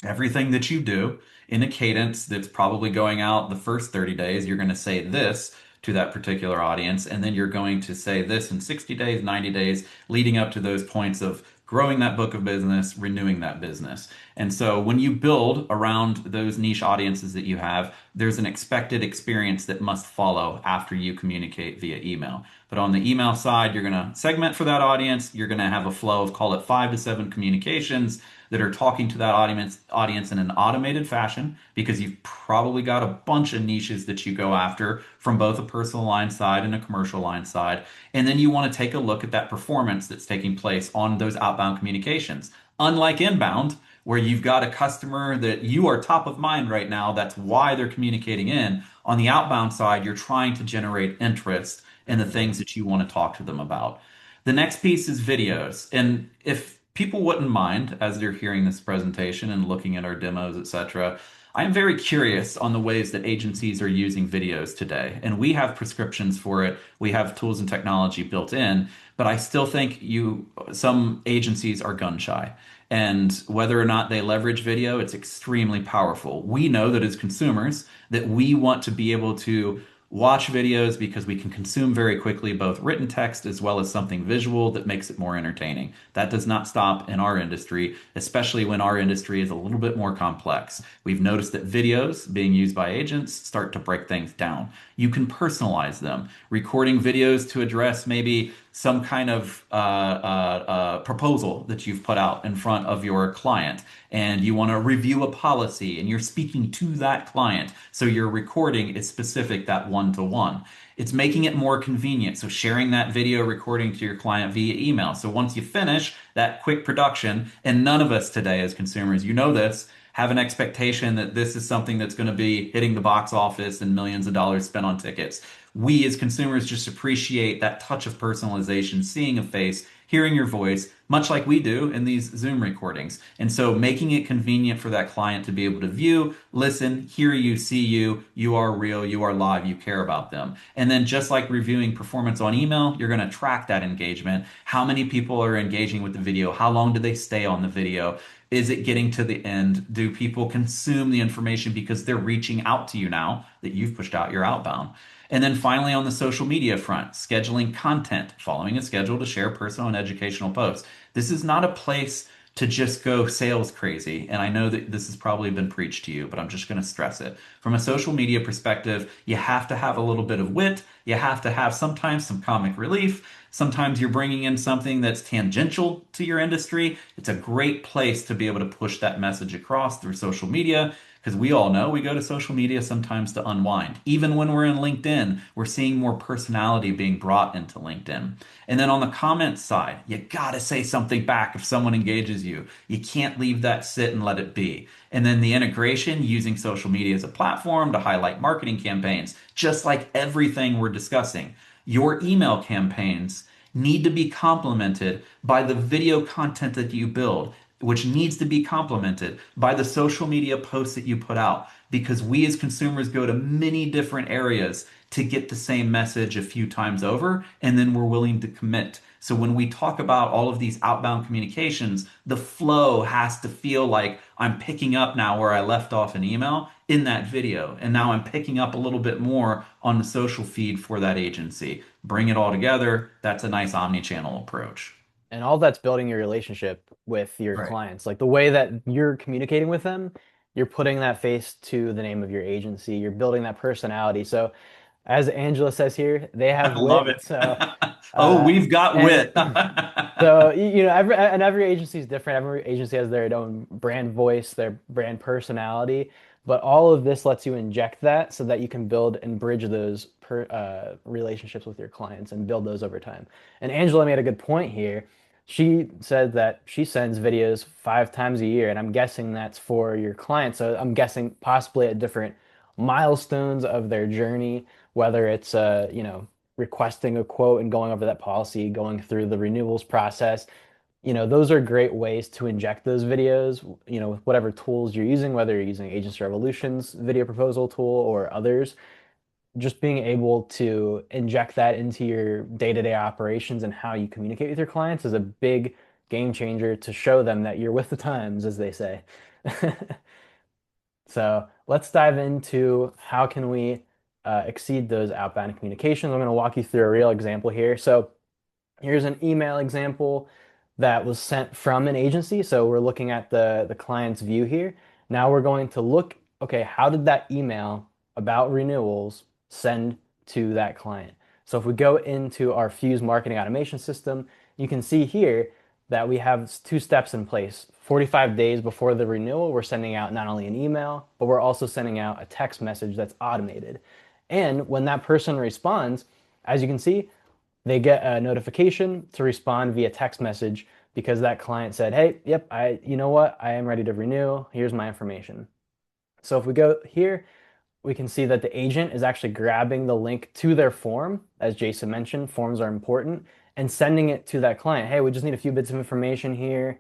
everything that you do in a cadence that's probably going out the first 30 days, you're going to say this to that particular audience, and then you're going to say this in 60 days, 90 days, leading up to those points of growing that book of business, renewing that business. And so when you build around those niche audiences that you have, there's an expected experience that must follow after you communicate via email. But on the email side, you're going to segment for that audience. You're going to have a flow of, call it, 5 to 7 communications that are talking to that audience in an automated fashion, because you've probably got a bunch of niches that you go after from both a personal line side and a commercial line side. And then you want to take a look at that performance that's taking place on those outbound communications. Unlike inbound, where you've got a customer that you are top of mind right now, that's why they're communicating in. On the outbound side, you're trying to generate interest in the things that you want to talk to them about. The next piece is videos. And if people wouldn't mind, as they're hearing this presentation and looking at our demos, etc., I'm very curious on the ways that agencies are using videos today. And we have prescriptions for it. We have tools and technology built in, but I still think some agencies are gun shy. And whether or not they leverage video, it's extremely powerful. We know that as consumers, that we want to be able to watch videos because we can consume very quickly both written text as well as something visual that makes it more entertaining. That does not stop in our industry, especially when our industry is a little bit more complex. We've noticed that videos being used by agents start to break things down. You can personalize them, recording videos to address maybe some kind of proposal that you've put out in front of your client, and you want to review a policy and you're speaking to that client. So your recording is specific, that one-to-one. It's making it more convenient. So sharing that video recording to your client via email. So once you finish that quick production, and none of us today as consumers, you know this, have an expectation that this is something that's going to be hitting the box office and millions of dollars spent on tickets. We as consumers just appreciate that touch of personalization, seeing a face, hearing your voice, much like we do in these Zoom recordings. And so making it convenient for that client to be able to view, listen, hear you, see you, you are real, you are live, you care about them. And then just like reviewing performance on email, you're going to track that engagement. How many people are engaging with the video? How long do they stay on the video? Is it getting to the end? Do people consume the information because they're reaching out to you now that you've pushed out your outbound? And then finally, on the social media front, scheduling content, following a schedule to share personal and educational posts. This is not a place to just go sales crazy. And I know that this has probably been preached to you, but I'm just going to stress it. From a social media perspective, you have to have a little bit of wit. You have to have sometimes some comic relief. Sometimes you're bringing in something that's tangential to your industry. It's a great place to be able to push that message across through social media, because we all know we go to social media sometimes to unwind. Even when we're in LinkedIn, we're seeing more personality being brought into LinkedIn. And then on the comments side, you gotta say something back if someone engages you. You can't leave that sit and let it be. And then the integration, using social media as a platform to highlight marketing campaigns, just like everything we're discussing. Your email campaigns need to be complemented by the video content that you build, which needs to be complemented by the social media posts that you put out. Because we as consumers go to many different areas to get the same message a few times over, and then we're willing to commit. So when we talk about all of these outbound communications, the flow has to feel like I'm picking up now where I left off an email in that video. And now I'm picking up a little bit more on the social feed for that agency. Bring it all together. That's a nice omni-channel approach. And all that's building your relationship with your Right. clients. Like the way that you're communicating with them, you're putting that face to the name of your agency. You're building that personality. So, as Angela says here, they have I love wit. it. So, Oh, uh, we've got and wit. so every agency is different. Every agency has their own brand voice, their brand personality. But all of this lets you inject that so that you can build and bridge those relationships with your clients and build those over time. And Angela made a good point here. She said that she sends videos 5 times a year, and I'm guessing that's for your clients. So I'm guessing possibly at different milestones of their journey, whether it's requesting a quote and going over that policy, going through the renewals process. Those are great ways to inject those videos, with whatever tools you're using, whether you're using Agents Revolution's video proposal tool or others. Just being able to inject that into your day-to-day operations and how you communicate with your clients is a big game changer to show them that you're with the times, as they say. So let's dive into how can we exceed those outbound communications. I'm going to walk you through a real example here. So here's an email example that was sent from an agency. So we're looking at the client's view here. Now we're going to look, okay, how did that email about renewals send to that client? So if we go into our Fuse marketing automation system, you can see here that we have 2 steps in place. 45 days before the renewal, we're sending out not only an email, but we're also sending out a text message that's automated. And when that person responds, as you can see, they get a notification to respond via text message because that client said, "Hey, yep, you know what? I am ready to renew. Here's my information." So if we go here, we can see that the agent is actually grabbing the link to their form. As Jason mentioned, forms are important, and sending it to that client. Hey, we just need a few bits of information here.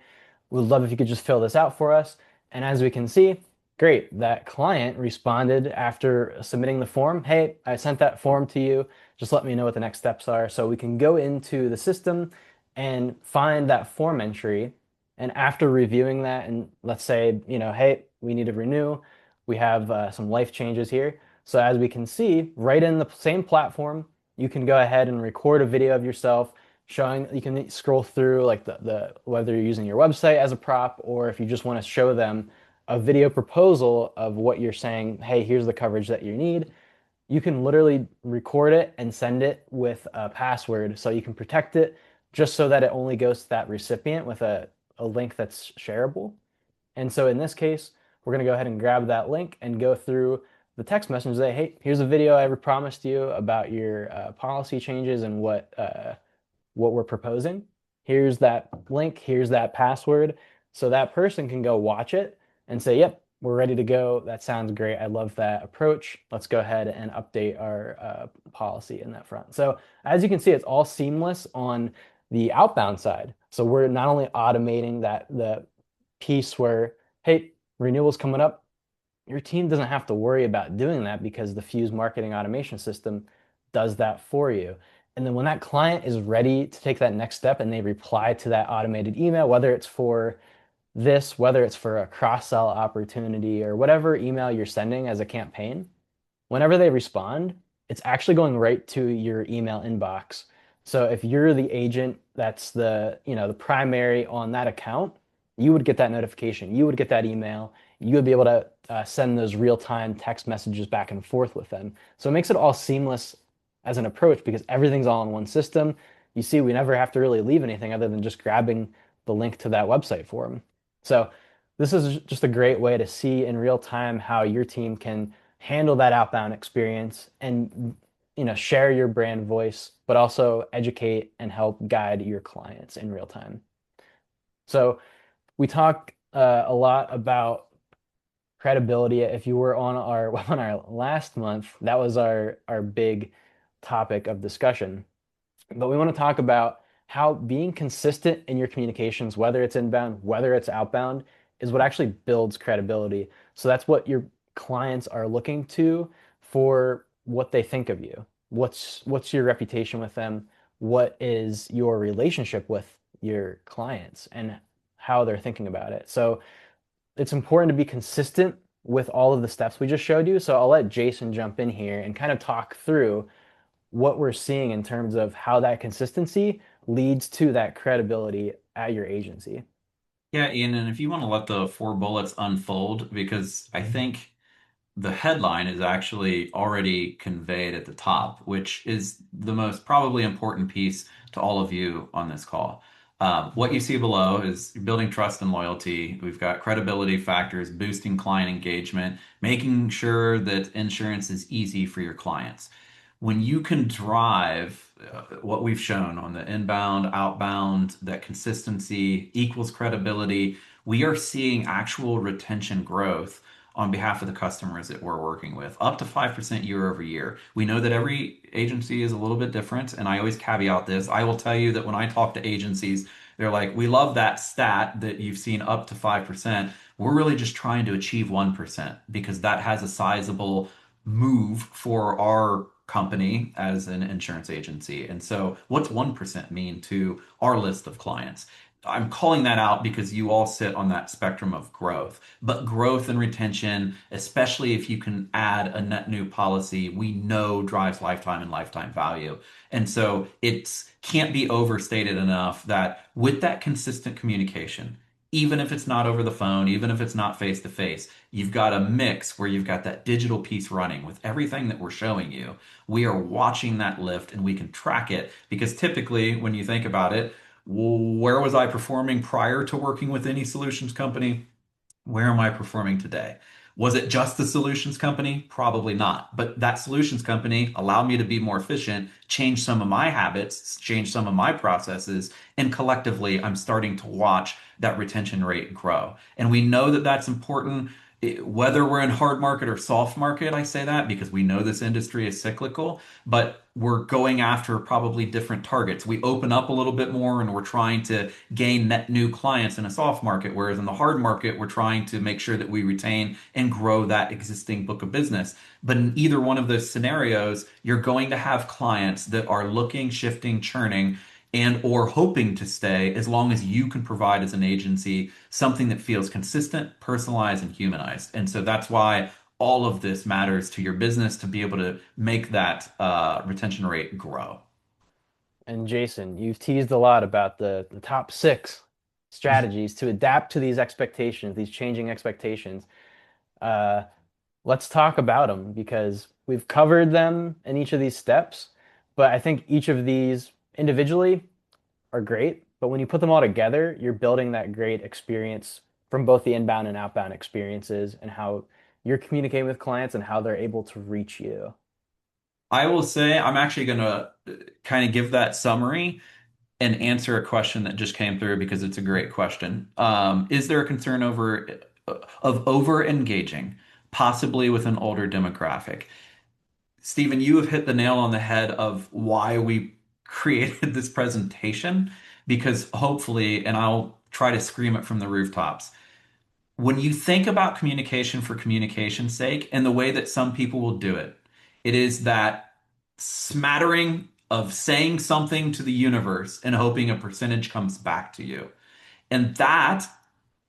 We'd love if you could just fill this out for us. And as we can see, great, that client responded after submitting the form. Hey, I sent that form to you. Just let me know what the next steps are. So we can go into the system and find that form entry. And after reviewing that, and let's say, hey, we need to renew, we have some life changes here. So as we can see, right in the same platform, you can go ahead and record a video of yourself showing. You can scroll through like the whether you're using your website as a prop or if you just want to show them a video proposal of what you're saying, hey, here's the coverage that you need. You can literally record it and send it with a password so you can protect it just so that it only goes to that recipient with a link that's shareable. And so in this case, we're going to go ahead and grab that link and go through the text message and say, hey, here's a video I promised you about your policy changes and what we're proposing. Here's that link, here's that password. So that person can go watch it and say, yep, we're ready to go. That sounds great. I love that approach. Let's go ahead and update our policy in that front. So as you can see, it's all seamless on the outbound side. So we're not only automating the piece where, hey, renewals coming up, your team doesn't have to worry about doing that because the Fuse marketing automation system does that for you. And then when that client is ready to take that next step and they reply to that automated email, whether it's for this, whether it's for a cross-sell opportunity or whatever email you're sending as a campaign, whenever they respond, it's actually going right to your email inbox. So if you're the agent that's the primary on that account, you would get that notification, you would get that email, you would be able to send those real-time text messages back and forth with them. So it makes it all seamless as an approach because everything's all in one system. You see, we never have to really leave anything other than just grabbing the link to that website for them. So this is just a great way to see in real time how your team can handle that outbound experience and share your brand voice, but also educate and help guide your clients in real time. So we talk a lot about credibility. If you were on our webinar last month, that was our big topic of discussion. But we want to talk about how being consistent in your communications, whether it's inbound, whether it's outbound, is what actually builds credibility. So that's what your clients are looking to for what they think of you. What's your reputation with them? What is your relationship with your clients and how they're thinking about it? So it's important to be consistent with all of the steps we just showed you. So I'll let Jason jump in here and kind of talk through what we're seeing in terms of how that consistency leads to that credibility at your agency. Yeah, Ian, and if you want to let the four bullets unfold, because I think the headline is actually already conveyed at the top, which is the most probably important piece to all of you on this call. What you see below is building trust and loyalty. We've got credibility factors, boosting client engagement, making sure that insurance is easy for your clients. When you can drive what we've shown on the inbound, outbound, that consistency equals credibility, we are seeing actual retention growth on behalf of the customers that we're working with, up to 5% year over year. We know that every agency is a little bit different, and I always caveat this. I will tell you that when I talk to agencies, they're like, we love that stat that you've seen up to 5%. We're really just trying to achieve 1% because that has a sizable move for our company as an insurance agency. And so, what's 1% mean to our list of clients? I'm calling that out because you all sit on that spectrum of growth. But growth and retention, especially if you can add a net new policy, we know drives lifetime and lifetime value. And so it can't be overstated enough that with that consistent communication, even if it's not over the phone, even if it's not face to face, you've got a mix where you've got that digital piece running with everything that we're showing you. We are watching that lift and we can track it because typically, when you think about it, where was I performing prior to working with any solutions company? Where am I performing today? Was it just the solutions company? Probably not. But that solutions company allowed me to be more efficient, change some of my habits, change some of my processes, and collectively, I'm starting to watch that retention rate grow. And we know that that's important. Whether we're in hard market or soft market, I say that because we know this industry is cyclical, but we're going after probably different targets. We open up a little bit more and we're trying to gain net new clients in a soft market, whereas in the hard market, we're trying to make sure that we retain and grow that existing book of business. But in either one of those scenarios, you're going to have clients that are looking, shifting, churning, and or hoping to stay as long as you can provide as an agency something that feels consistent, personalized, and humanized. And so that's why all of this matters to your business to be able to make that retention rate grow. And Jason, you've teased a lot about the top six strategies to adapt to these expectations, these changing expectations. Uh, let's talk about them because we've covered them in each of these steps, but I think each of these individually are great. But when you put them all together, you're building that great experience from both the inbound and outbound experiences and how you're communicating with clients and how they're able to reach you. I will say I'm actually going to kind of give that summary and answer a question that just came through because it's a great question. Is there a concern of over engaging, possibly with an older demographic? Stephen, you have hit the nail on the head of why we created this presentation because hopefully, and I'll try to scream it from the rooftops, when you think about communication for communication's sake and the way that some people will do it, it is that smattering of saying something to the universe and hoping a percentage comes back to you. And that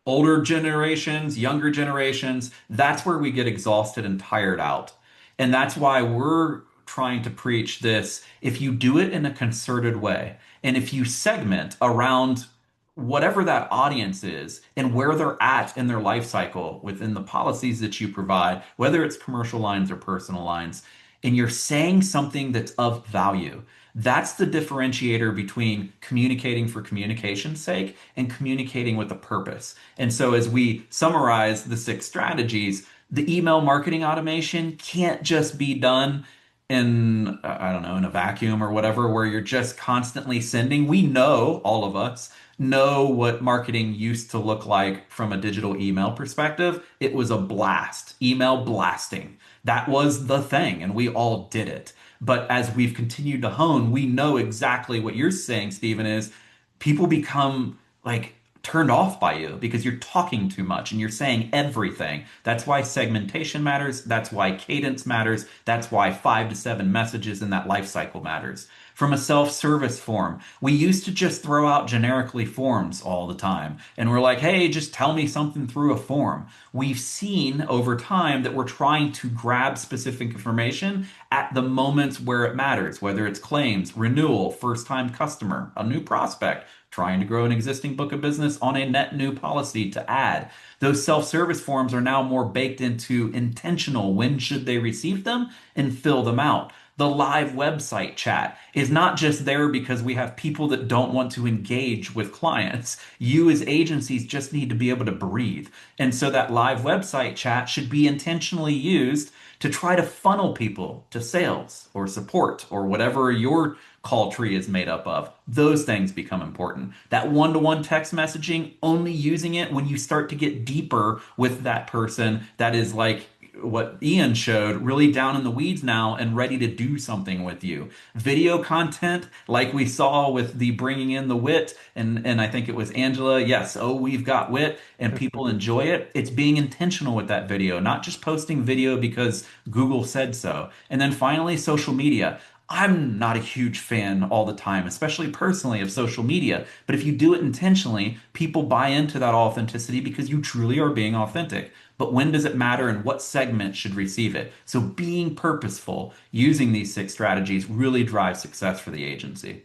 older generations, younger generations, that's where we get exhausted and tired out. And that's why we're trying to preach this. If you do it in a concerted way, and if you segment around whatever that audience is and where they're at in their life cycle within the policies that you provide, whether it's commercial lines or personal lines, and you're saying something that's of value. That's the differentiator between communicating for communication's sake and communicating with a purpose. And so, as we summarize the six strategies, the email marketing automation can't just be done in, I don't know, in a vacuum or whatever, where you're just constantly sending. We know, all of us know what marketing used to look like from a digital email perspective. It was a blast, email blasting. That was the thing, and we all did it. But as we've continued to hone, we know exactly what you're saying, Stephen, is people become like turned off by you because you're talking too much and you're saying everything. That's why segmentation matters. That's why cadence matters. That's why 5 to 7 messages in that life cycle matters. From a self-service form, we used to just throw out generically forms all the time. And we're like, hey, just tell me something through a form. We've seen over time that we're trying to grab specific information at the moments where it matters, whether it's claims, renewal, first time customer, a new prospect, trying to grow an existing book of business on a net new policy to add. Those self-service forms are now more baked into intentional when should they receive them and fill them out. The live website chat is not just there because we have people that don't want to engage with clients. You as agencies just need to be able to breathe. And so that live website chat should be intentionally used to try to funnel people to sales or support or whatever your call tree is made up of. Those things become important. That one-to-one text messaging, only using it when you start to get deeper with that person that is like what Ian showed, really down in the weeds now and ready to do something with you. Video content, like we saw with the bringing in the wit, and I think it was Angela. Yes, oh, we've got wit, and people enjoy it. It's being intentional with that video, not just posting video because Google said so. And then finally, social media. I'm not a huge fan all the time, especially personally, of social media. But if you do it intentionally, people buy into that authenticity because you truly are being authentic. But when does it matter and what segment should receive it? So being purposeful, using these 6 strategies really drives success for the agency.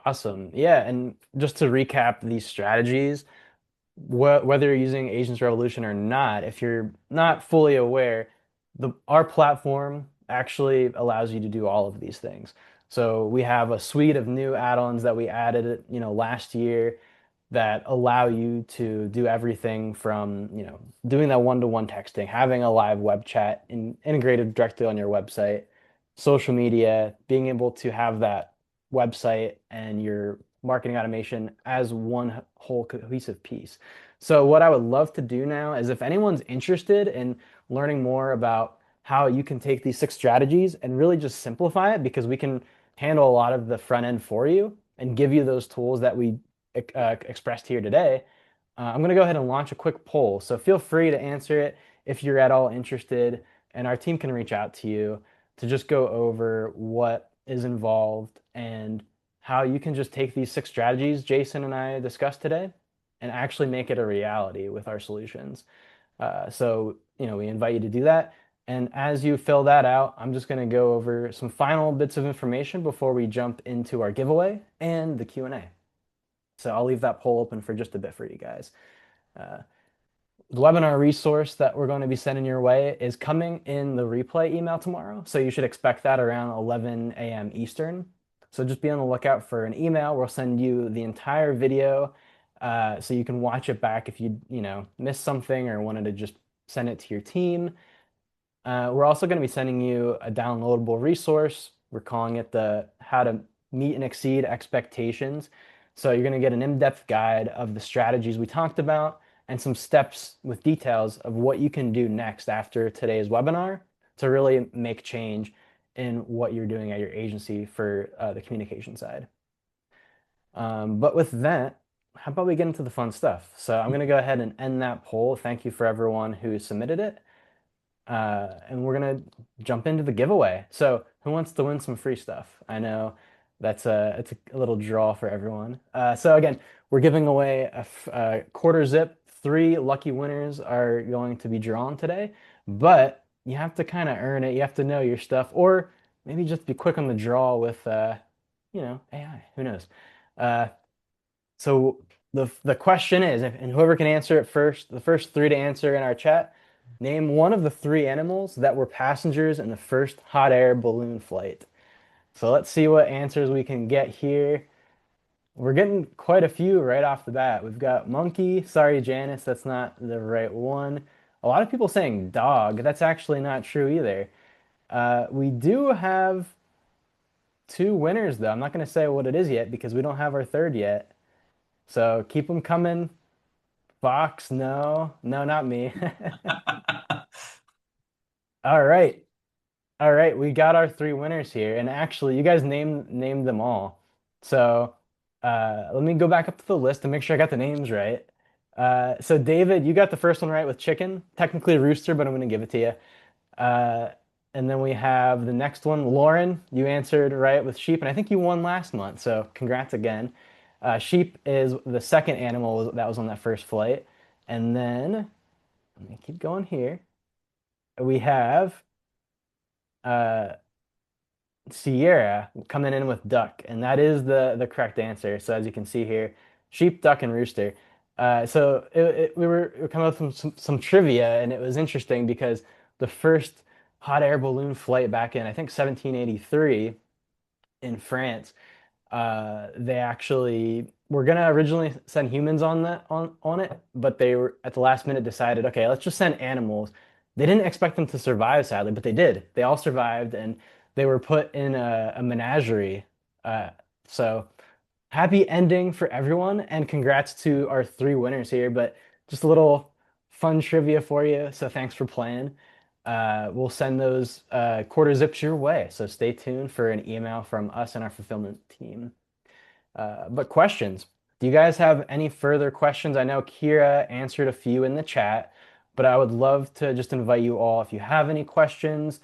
Awesome. Yeah, and just to recap these strategies, whether you're using Agents Revolution or not, if you're not fully aware, our platform actually allows you to do all of these things. So we have a suite of new add-ons that we added, last year that allow you to do everything from, doing that one-to-one texting, having a live web chat integrated directly on your website, social media, being able to have that website and your marketing automation as one whole cohesive piece. So what I would love to do now is if anyone's interested in learning more about how you can take these 6 strategies and really just simplify it because we can handle a lot of the front end for you and give you those tools that we expressed here today. I'm going to go ahead and launch a quick poll. So feel free to answer it if you're at all interested, and our team can reach out to you to just go over what is involved and how you can just take these 6 strategies Jason and I discussed today and actually make it a reality with our solutions. We invite you to do that. And as you fill that out, I'm just going to go over some final bits of information before we jump into our giveaway and the Q&A. So I'll leave that poll open for just a bit for you guys. Uh, the webinar resource that we're going to be sending your way is coming in the replay email tomorrow. So you should expect that around 11 a.m. Eastern. So just be on the lookout for an email. We'll send you the entire video so you can watch it back if you missed something or wanted to just send it to your team. We're also going to be sending you a downloadable resource. We're calling it the How to Meet and Exceed Expectations. So you're going to get an in-depth guide of the strategies we talked about and some steps with details of what you can do next after today's webinar to really make change in what you're doing at your agency for the communication side. But with that, how about we get into the fun stuff? So I'm going to go ahead and end that poll. Thank you for everyone who submitted it. And we're gonna jump into the giveaway. So who wants to win some free stuff? I know it's a little draw for everyone. So again, we're giving away a quarter zip. 3 lucky winners are going to be drawn today, but you have to kind of earn it. You have to know your stuff, or maybe just be quick on the draw with AI. Who knows? Uh, so the question is, and whoever can answer it first, the first 3 to answer in our chat, name one of the 3 animals that were passengers in the first hot air balloon flight. So let's see what answers we can get here. We're getting quite a few right off the bat. We've got monkey. Sorry, Janice, that's not the right one. A lot of people saying dog. That's actually not true either. We do have 2 winners, though. I'm not going to say what it is yet because we don't have our third yet. So keep them coming. Fox, no. No, not me. All right. All right, we got our three winners here, and actually, you guys named them all. So, let me go back up to the list to make sure I got the names right. So David, you got the first one right with chicken. Technically rooster, but I'm going to give it to you. Uh, and then we have the next one, Lauren. You answered right with sheep, and I think you won last month. So congrats again. Sheep is the second animal that was on that first flight, and then let me keep going here. We have. Uh, Sierra coming in with duck, and that is the correct answer. So as you can see here, sheep, duck, and rooster. We were coming up with some trivia, and it was interesting because the first hot air balloon flight back in I think 1783 in France, they actually were gonna originally send humans on on it, but they were at the last minute decided, okay, let's just send animals. They didn't expect them to survive, sadly, but they did. They all survived, and they were put in a menagerie. Uh, so happy ending for everyone, and congrats to our three winners here. But just a little fun trivia for you. So thanks for playing. We'll send those quarter zips your way. So stay tuned for an email from us and our fulfillment team. But questions. Do you guys have any further questions? I know Kira answered a few in the chat, but I would love to just invite you all if you have any questions,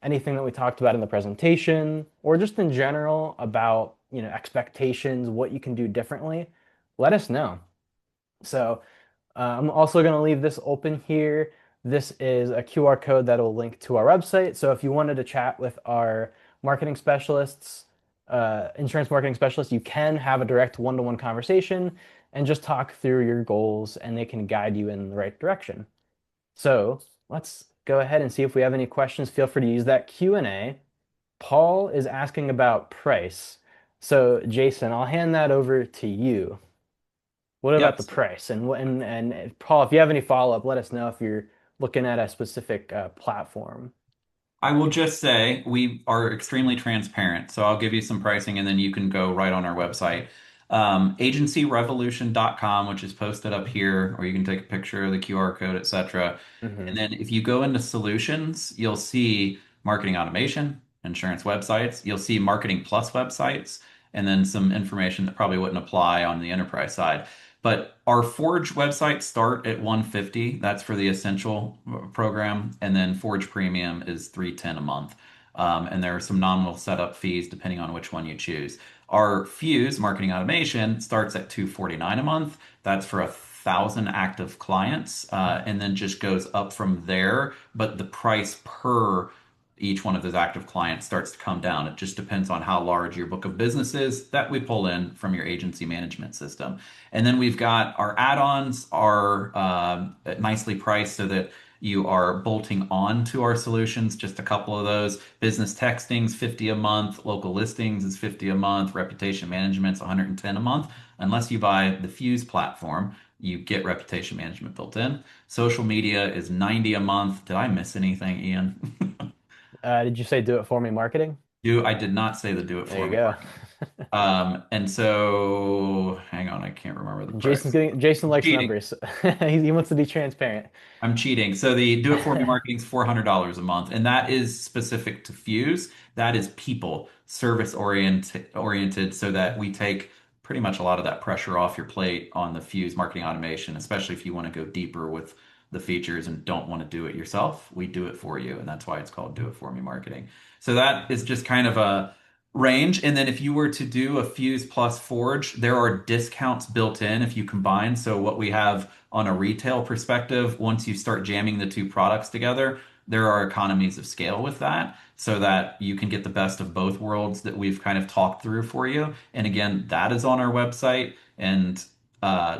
anything that we talked about in the presentation, or just in general about, expectations, what you can do differently, let us know. So I'm also going to leave this open here. This is a QR code that will link to our website. So if you wanted to chat with our marketing specialists, insurance marketing specialists, you can have a direct one-to-one conversation and just talk through your goals, and they can guide you in the right direction. So let's go ahead and see if we have any questions. Feel free to use that Q&A. Paul is asking about price. So Jason, I'll hand that over to you. What about Yep. the price? And Paul, if you have any follow-up, let us know if you're looking at a specific platform. I will just say we are extremely transparent. So I'll give you some pricing and then you can go right on our website. Agencyrevolution.com, which is posted up here, or you can take a picture of the QR code, etc. And Hmm. then if you go into solutions, you'll see marketing automation, insurance websites, you'll see marketing plus websites, and then some information that probably wouldn't apply on the enterprise side. But our Forge websites start at 150. That's for the essential program, and then Forge Premium is 310 a month. And there are some nominal setup fees depending on which one you choose. Our Fuse marketing automation starts at 249 a month. That's for 1,000 active clients, and then just goes up from there. But the price per each one of those active clients starts to come down. It just depends on how large your book of business is that we pull in from your agency management system. And then we've got our add-ons are nicely priced so that you are bolting on to our solutions. Just a couple of those. Business texting's 50 a month, local listings is 50 a month, reputation management's 110 a month. Unless you buy the Fuse platform, you get reputation management built in. Social media is 90 a month. Did I miss anything, Ian? Did you say do it for me marketing? I did not say the do it There for you me go. marketing. And so hang on, I can't remember the price. Jason likes Cheating. numbers. He wants to be transparent. I'm cheating. So the do it for me marketing is $400 a month, and that is specific to Fuse. That is people service oriented so that we take pretty much a lot of that pressure off your plate on the Fuse marketing automation, especially if you want to go deeper with the features and don't want to do it yourself. We do it for you, and that's why it's called do it for me marketing. So that is just kind of a range. And then if you were to do a Fuse plus Forge, there are discounts built in if you combine. So what we have on a retail perspective, once you start jamming the two products together, there are economies of scale with that so that you can get the best of both worlds that we've kind of talked through for you. And again, that is on our website. And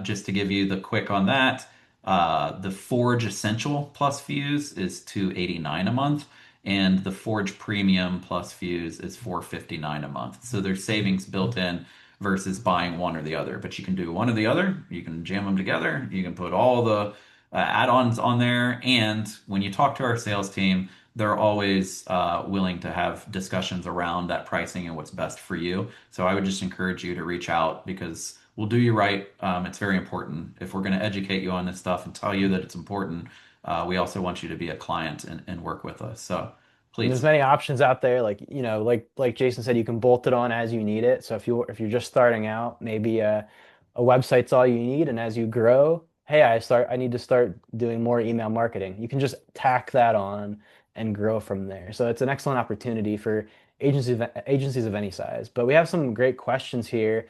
just to give you the quick on that, the Forge Essential plus Fuse is 289 a month, and the Forge Premium plus Fuse is 459 a month. So there's savings built in versus buying one or the other. But you can do one or the other. You can jam them together. You can put all the add-ons on there. And when you talk to our sales team, they're always willing to have discussions around that pricing and what's best for you. So I would just encourage you to reach out because we'll do you right. It's very important. If we're going to educate you on this stuff and tell you that it's important, we also want you to be a client and work with us. So And there's Please. many options out there. Like, like Jason said, you can bolt it on as you need it. So if you're just starting out, maybe a website's all you need. And as you grow, hey, I need to start doing more email marketing. You can just tack that on and grow from there. So it's an excellent opportunity for agencies of any size. But we have some great questions here.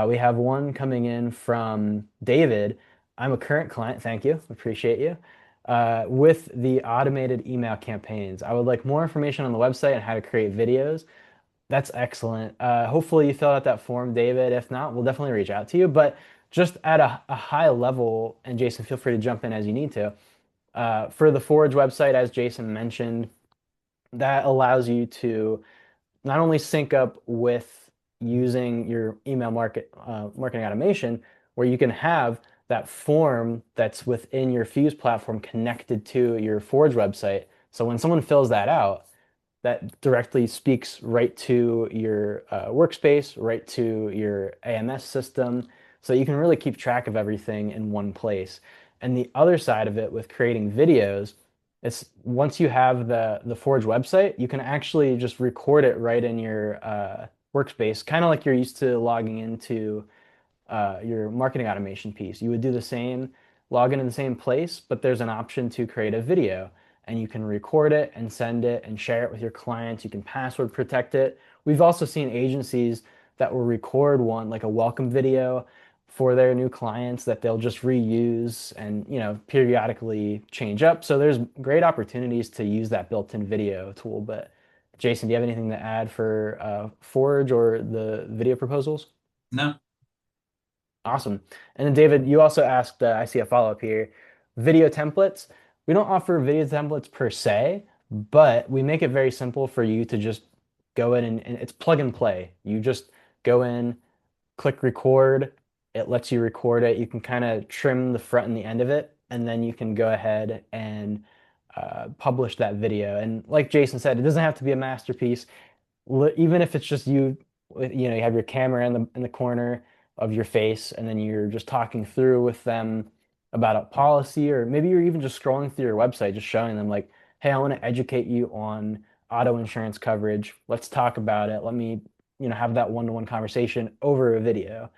We have one coming in from David. I'm a current client. Thank you. Appreciate you. With the automated email campaigns, I would like more information on the website and how to create videos. That's excellent. Hopefully you filled out that form, David. If not, we'll definitely reach out to you. But just at a high level, and Jason, feel free to jump in as you need to. For the Forge website, as Jason mentioned, that allows you to not only sync up with using your marketing automation, where you can have that form that's within your Fuse platform connected to your Forge website. So when someone fills that out, that directly speaks right to your workspace, right to your AMS system. So you can really keep track of everything in one place. And the other side of it with creating videos, it's once you have the Forge website, you can actually just record it right in your workspace, kind of like you're used to logging into your marketing automation piece. You would do the same, log in the same place, but there's an option to create a video and you can record it and send it and share it with your clients. You can password protect it. We've also seen agencies that will record one, like a welcome video for their new clients that they'll just reuse and, periodically change up. So there's great opportunities to use that built-in video tool. But Jason, do you have anything to add for Forge or the video proposals? No. Awesome. And then David, you also asked, I see a follow-up here, video templates. We don't offer video templates per se, but we make it very simple for you to just go in and it's plug and play. You just go in, click record. It lets you record it. You can kind of trim the front and the end of it, and then you can go ahead and publish that video. And like Jason said, it doesn't have to be a masterpiece even if it's just you, you have your camera in the corner of your face, and then you're just talking through with them about a policy, or maybe you're even just scrolling through your website, just showing them like, hey, I want to educate you on auto insurance coverage. Let's talk about it. Let me, have that one-to-one conversation over a video.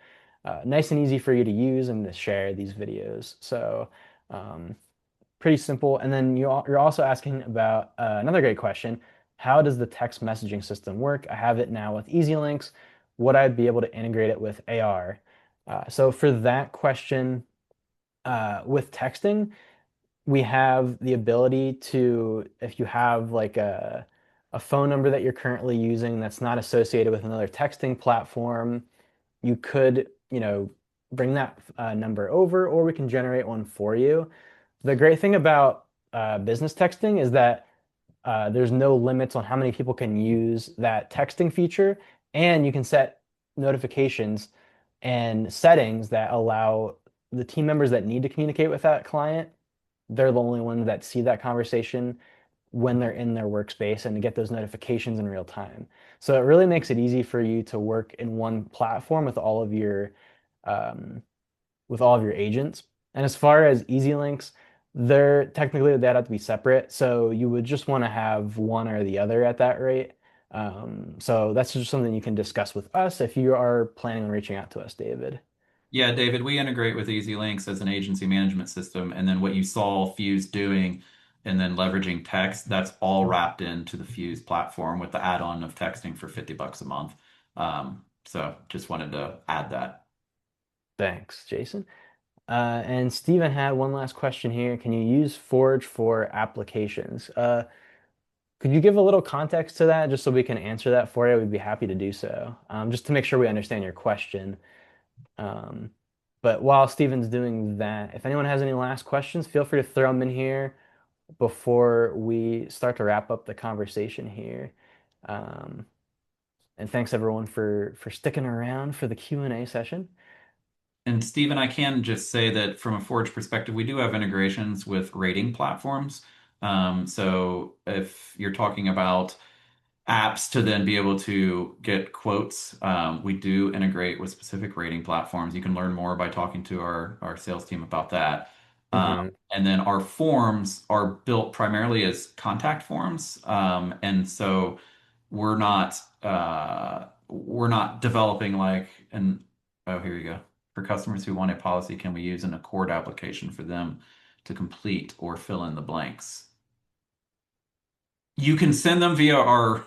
Nice and easy for you to use and to share these videos. So, pretty simple. And then you're also asking about another great question. How does the text messaging system work? I have it now with Easy Links. Would I be able to integrate it with AR? So for that question, with texting, we have the ability to, if you have like a phone number that you're currently using that's not associated with another texting platform, you could, bring that number over, or we can generate one for you. The great thing about business texting is that there's no limits on how many people can use that texting feature, and you can set notifications and settings that allow the team members that need to communicate with that client, they're the only ones that see that conversation when they're in their workspace and to get those notifications in real time. So it really makes it easy for you to work in one platform um, with all of your agents. And as far as easy links, they're technically they'd have to be separate. So you would just want to have one or the other at that rate. So that's just something you can discuss with us if you are planning on reaching out to us, David. Yeah, David, we integrate with Easy Links as an agency management system. And then what you saw Fuse doing and then leveraging text, that's all wrapped into the Fuse platform with the add-on of texting for $50 a month. So just wanted to add that. Thanks, Jason. And Stephen had one last question here. Can you use Forge for applications? Could you give a little context to that just so we can answer that for you? We'd be happy to do so, just to make sure we understand your question. Um, but while Steven's doing that, if anyone has any last questions, feel free to throw them in here before we start to wrap up the conversation here. Um, and thanks everyone for sticking around for the Q&A session. And Stephen, I can just say that from a Forge perspective, we do have integrations with rating platforms. So if you're talking about apps to then be able to get quotes, we do integrate with specific rating platforms. You can learn more by talking to our sales team about that. Hmm. And then our forms are built primarily as contact forms. And so we're not developing like an oh, here you go. For customers who want a policy, can we use an Accord application for them to complete or fill in the blanks? You can send them via our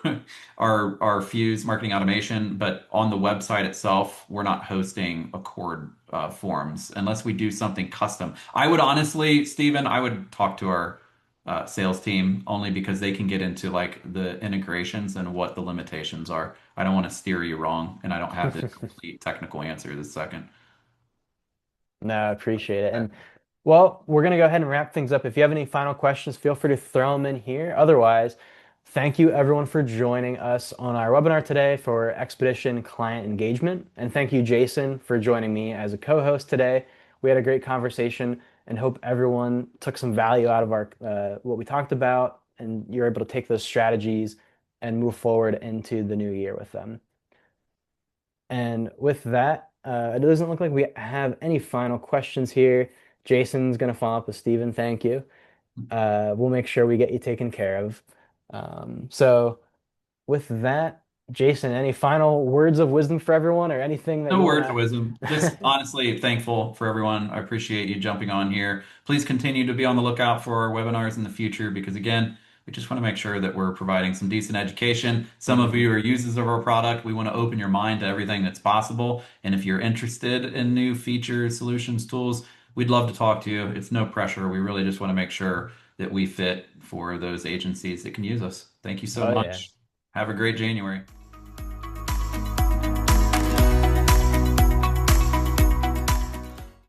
our Fuse marketing automation, but on the website itself, we're not hosting Accord forms unless we do something custom. I would honestly, Stephen, I would talk to our sales team only because they can get into like the integrations and what the limitations are. I don't want to steer you wrong, and I don't have the complete technical answer this second. No, I appreciate it. And well, we're going to go ahead and wrap things up. If you have any final questions, feel free to throw them in here. Otherwise, thank you everyone for joining us on our webinar today for Expedition Client Engagement. And thank you, Jason, for joining me as a co-host today. We had a great conversation and hope everyone took some value out of our what we talked about and you're able to take those strategies and move forward into the new year with them. And with that, it doesn't look like we have any final questions here. Jason's going to follow up with Steven. Thank you. We'll make sure we get you taken care of. So, with that, Jason, any final words of wisdom for everyone or anything that No you words of want wisdom. Just to? honestly thankful for everyone. I appreciate you jumping on here. Please continue to be on the lookout for our webinars in the future because, again, we just want to make sure that we're providing some decent education. Some of Mhm. you are users of our product. We want to open your mind to everything that's possible. And if you're interested in new features, solutions, tools, we'd love to talk to you. It's no pressure. We really just want to make sure that we fit for those agencies that can use us. Thank you so Oh, yeah. much. Have a great January.